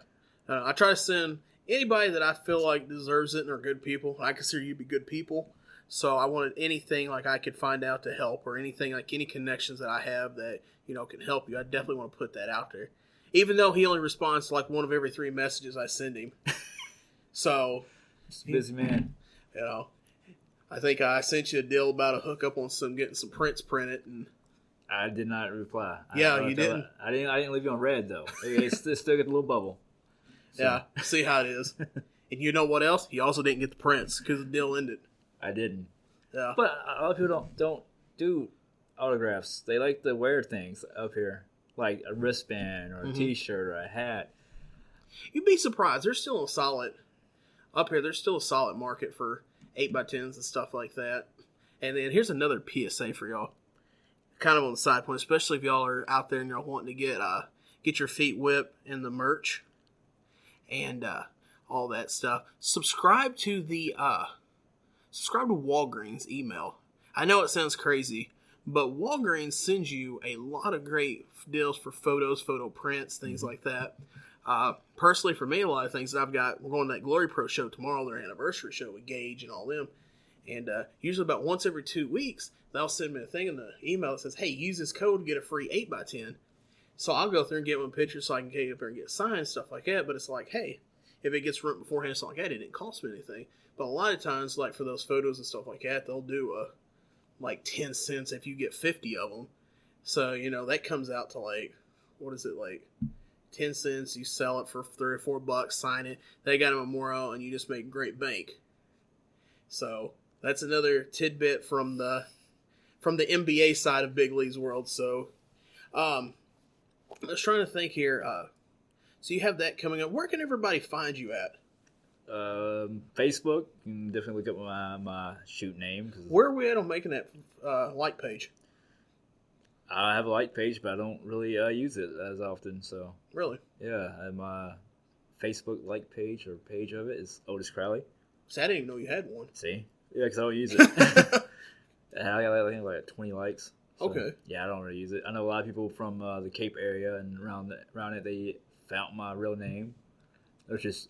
I try to send anybody that I feel like deserves it and are good people. I consider you to be good people. So I wanted anything like I could find out to help, or anything like any connections that I have that can help you. I definitely want to put that out there, even though he only responds to like one of every 3 messages I send him. So just a busy man. I think I sent you a deal about a hookup on getting some prints printed, and I did not reply. Yeah, you didn't. I didn't leave you on red though. It's still got a little bubble. So. Yeah, see how it is. And you know what else? He also didn't get the prints because the deal ended. I didn't. Yeah. But a lot of people don't do autographs. They like to wear things up here, like a wristband or a T-shirt or a hat. You'd be surprised. There's still a solid market for 8x10s and stuff like that. And then here's another PSA for y'all, kind of on the side point, especially if y'all are out there and you're wanting to get your feet whipped in the merch and all that stuff. Subscribe to Walgreens email. I know it sounds crazy, but Walgreens sends you a lot of great deals for photos, photo prints, things like that. Personally, for me, a lot of things that we're going to that Glory Pro show tomorrow, their anniversary show with Gage and all them. And usually about once every 2 weeks, they'll send me a thing in the email that says, hey, use this code to get a free 8x10. So I'll go through and get one picture so I can get up there and get signed, stuff like that. But it's like, hey, if it gets rent beforehand, it's like that. It didn't cost me anything. But a lot of times, like for those photos and stuff like that, they'll do like 10 cents if you get 50 of them. So, that comes out to like, what is it, like 10 cents. You sell it for $3 or $4, sign it. They got a memorial, and you just make great bank. So that's another tidbit from the NBA side of Big League's world. So I was trying to think here. So you have that coming up. Where can everybody find you at? Facebook. You can definitely look up my shoot name. Where are we at on making that like page? I have a like page, but I don't really use it as often. So Really? yeah, and my Facebook like page or page of it is Otis Crowley. See, I didn't even know you had one. See? Yeah, because I don't use it. I got like 20 likes. So, Okay. Yeah, I don't really use it. I know a lot of people from the Cape area and around it, they found my real name. It was just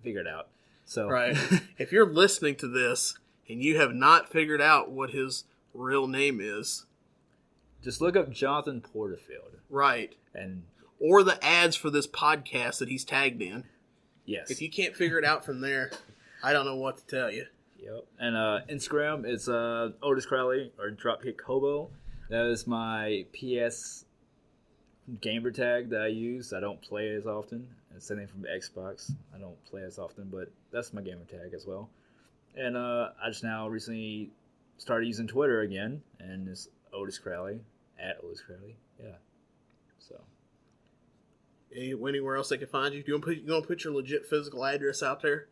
figured out. So Right. If you're listening to this and you have not figured out what his real name is, just look up Jonathan Porterfield. right, And or the ads for this podcast that he's tagged in. yes. If you can't figure it out from there, I don't know what to tell you. Yep. And Instagram, it's Otis Crowley or Dropkick Hobo. That is my PS gamer tag that I use. I don't play as often. It's something from the Xbox. I don't play as often, but that's my gamer tag as well. And I just now recently started using Twitter again, and it's Otis Crowley, at Otis Crowley. Yeah. So. Anywhere else they can find you? You gonna put your legit physical address out there?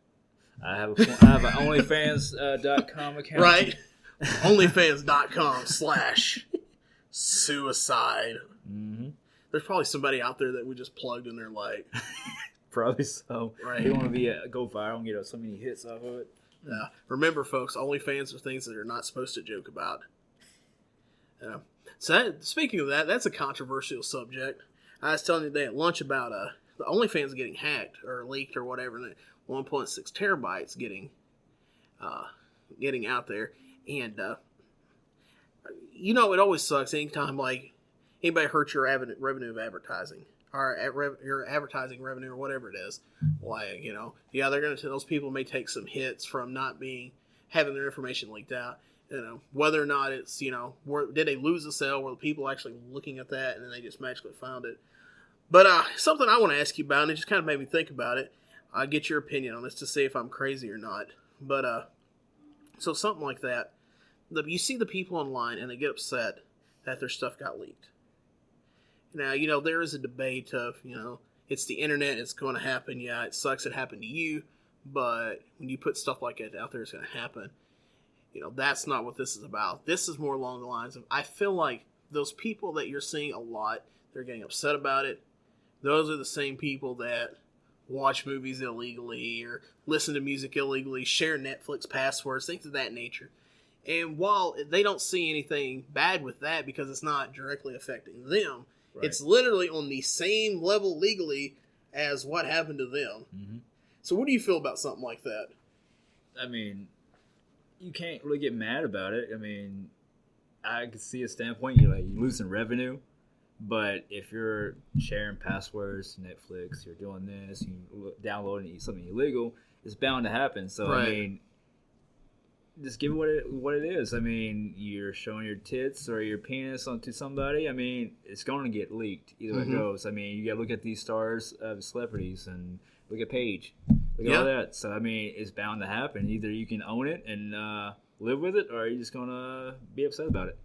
I have an OnlyFans.com account. Right. OnlyFans.com/suicide. Mm-hmm. There's probably somebody out there that we just plugged in their like. Probably so. Right. They want to be go viral and get so many hits off of it. Yeah. Remember, folks, OnlyFans are things that are not supposed to joke about. Yeah. So speaking of that, that's a controversial subject. I was telling you today at lunch about the OnlyFans getting hacked or leaked or whatever, and 1.6 terabytes getting out there, and it always sucks anytime like anybody hurts your revenue of advertising or your advertising revenue or whatever it is. Like they're gonna those people may take some hits from not having their information leaked out. Whether or not it's did they lose a sale? Were the people actually looking at that and then they just magically found it? But something I want to ask you about, and it just kind of made me think about it. I'll get your opinion on this to see if I'm crazy or not. But so something like that. You see the people online and they get upset that their stuff got leaked. Now, there is a debate of, it's the internet, it's going to happen. Yeah, it sucks it happened to you, but when you put stuff like that out there, it's going to happen. That's not what this is about. This is more along the lines of, I feel like those people that you're seeing a lot, they're getting upset about it. Those are the same people that watch movies illegally or listen to music illegally, share Netflix passwords, things of that nature. And while they don't see anything bad with that because it's not directly affecting them, right. It's literally on the same level legally as what happened to them. Mm-hmm. So what do you feel about something like that? I mean, you can't really get mad about it. I mean, I can see a standpoint, you're losing revenue. But if you're sharing passwords, Netflix, you're doing this, you're downloading something illegal, it's bound to happen. So, right. I mean, just give it what it is. I mean, you're showing your tits or your penis onto somebody. I mean, it's going to get leaked. Either way it goes. I mean, you got to look at these stars of celebrities and look at Paige. Look at all that. So, I mean, it's bound to happen. Either you can own it and live with it, or you're just going to be upset about it.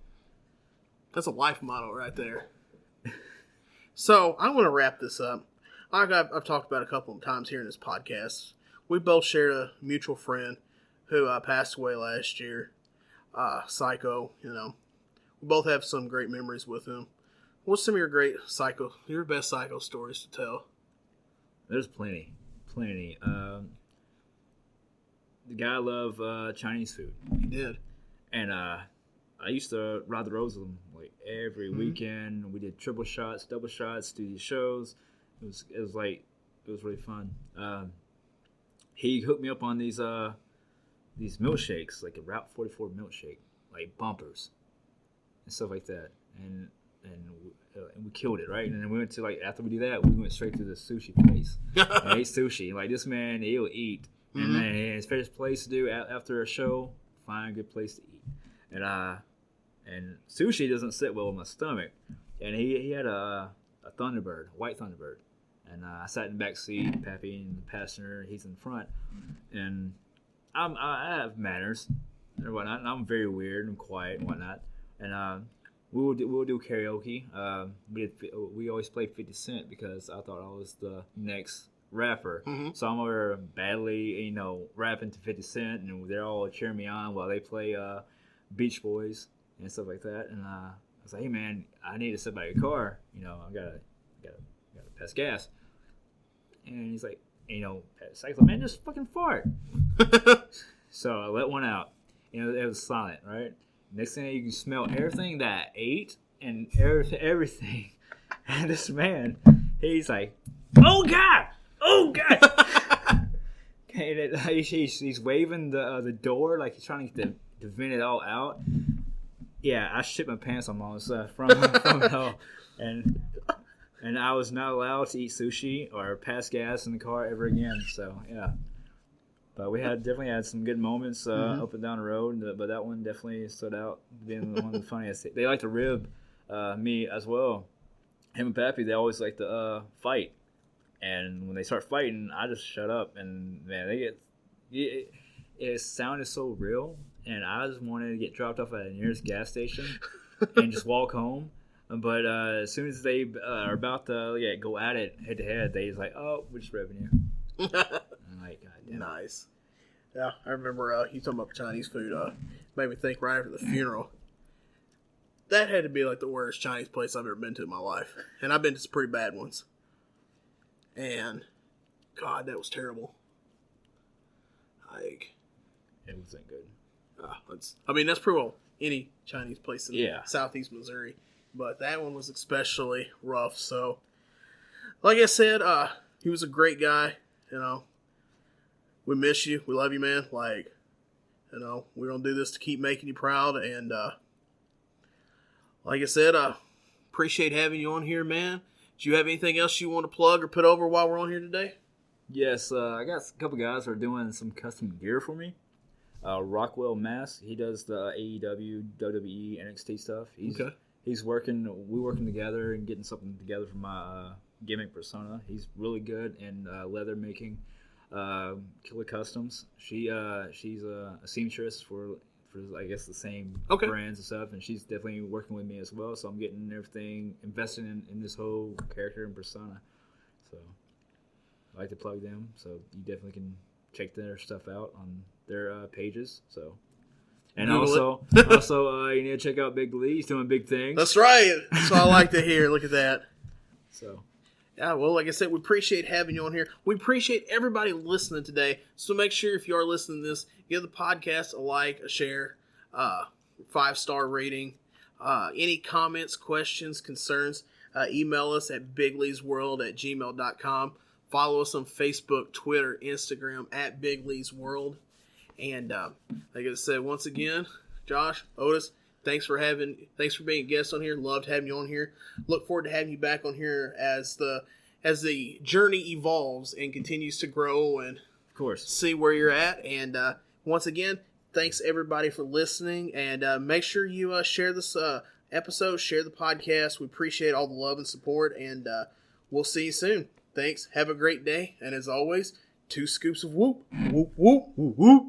That's a life motto right there. So, I want to wrap this up. I've talked about a couple of times here in this podcast. We both shared a mutual friend who passed away last year. Psycho, We both have some great memories with him. What's some of your best Psycho stories to tell? There's plenty. The guy loved Chinese food. He did. And I used to ride the roads with him every weekend. We did triple shots, double shots, do these shows. It was really fun. He hooked me up on these milkshakes, like a Route 44 milkshake, like bumpers and stuff like that. And we killed it, right? And then we went to after we did that, we went straight to the sushi place. And ate sushi. This man, he'll eat. And then his favorite place to do after a show, find a good place to eat. And sushi doesn't sit well with my stomach. And he had a Thunderbird, a white Thunderbird. And I sat in the back seat, Pappy in the passenger, he's in front. And I have manners and whatnot. And I'm very weird and quiet and whatnot. And we'll do karaoke. We always play 50 Cent because I thought I was the next rapper. Mm-hmm. So I'm over badly, rapping to 50 Cent, and they're all cheering me on while they play Beach Boys and stuff like that. And I was like, hey man, I need to sit by your car. I gotta pass gas. And he's like, it's like, man, just fucking fart. So I let one out. It was silent, right? Next thing you can smell everything that I ate and everything. And this man, he's like, oh God! And he's waving the door like he's trying to vent it all out. Yeah, I shit my pants on all stuff from it all. And I was not allowed to eat sushi or pass gas in the car ever again. So, yeah. But we definitely had some good moments up and down the road. But that one definitely stood out, being one of the funniest. They like to rib me as well. Him and Pappy, they always like to fight. And when they start fighting, I just shut up. And, man, it sounded so real. And I just wanted to get dropped off at the nearest gas station and just walk home. But as soon as they are about to go at it head to head, they just like, oh, we're just ribbing you. I'm like, God damn. Nice. Yeah, I remember you talking about Chinese food. Made me think right after the funeral. That had to be like the worst Chinese place I've ever been to in my life. And I've been to some pretty bad ones. And, God, that was terrible. Like, it wasn't good. That's pretty well any Chinese place in southeast Missouri. But that one was especially rough. So, like I said, he was a great guy. We miss you. We love you, man. Like, we're going to do this to keep making you proud. And, like I said, appreciate having you on here, man. Do you have anything else you want to plug or put over while we're on here today? Yes, I got a couple guys who are doing some custom gear for me. Rockwell Mass, he does the AEW, WWE, NXT stuff. We're working together and getting something together for my gimmick persona. He's really good in leather making. Killer Customs. She's a seamstress for I guess the same brands and stuff, and she's definitely working with me as well. So I'm getting everything invested in this whole character and persona. So I like to plug them. So you definitely can check their stuff out on their pages. So. And also, you need to check out Big Lee. He's doing big things. That's right. That's what I like to hear. Look at that. So, yeah, well, like I said, we appreciate having you on here. We appreciate everybody listening today. So make sure if you are listening to this, give the podcast a like, a share, 5-star rating. Any comments, questions, concerns, email us at bigleesworld@gmail.com. Follow us on Facebook, Twitter, Instagram at Big Lee's World. And like I said, once again, Josh, Otis, thanks for being a guest on here. Loved having you on here. Look forward to having you back on here as the journey evolves and continues to grow and of course see where you're at. And once again, thanks everybody for listening. And make sure you share this episode, share the podcast. We appreciate all the love and support. And we'll see you soon. Thanks. Have a great day. And as always, 2 scoops of whoop, whoop, whoop, whoop, whoop.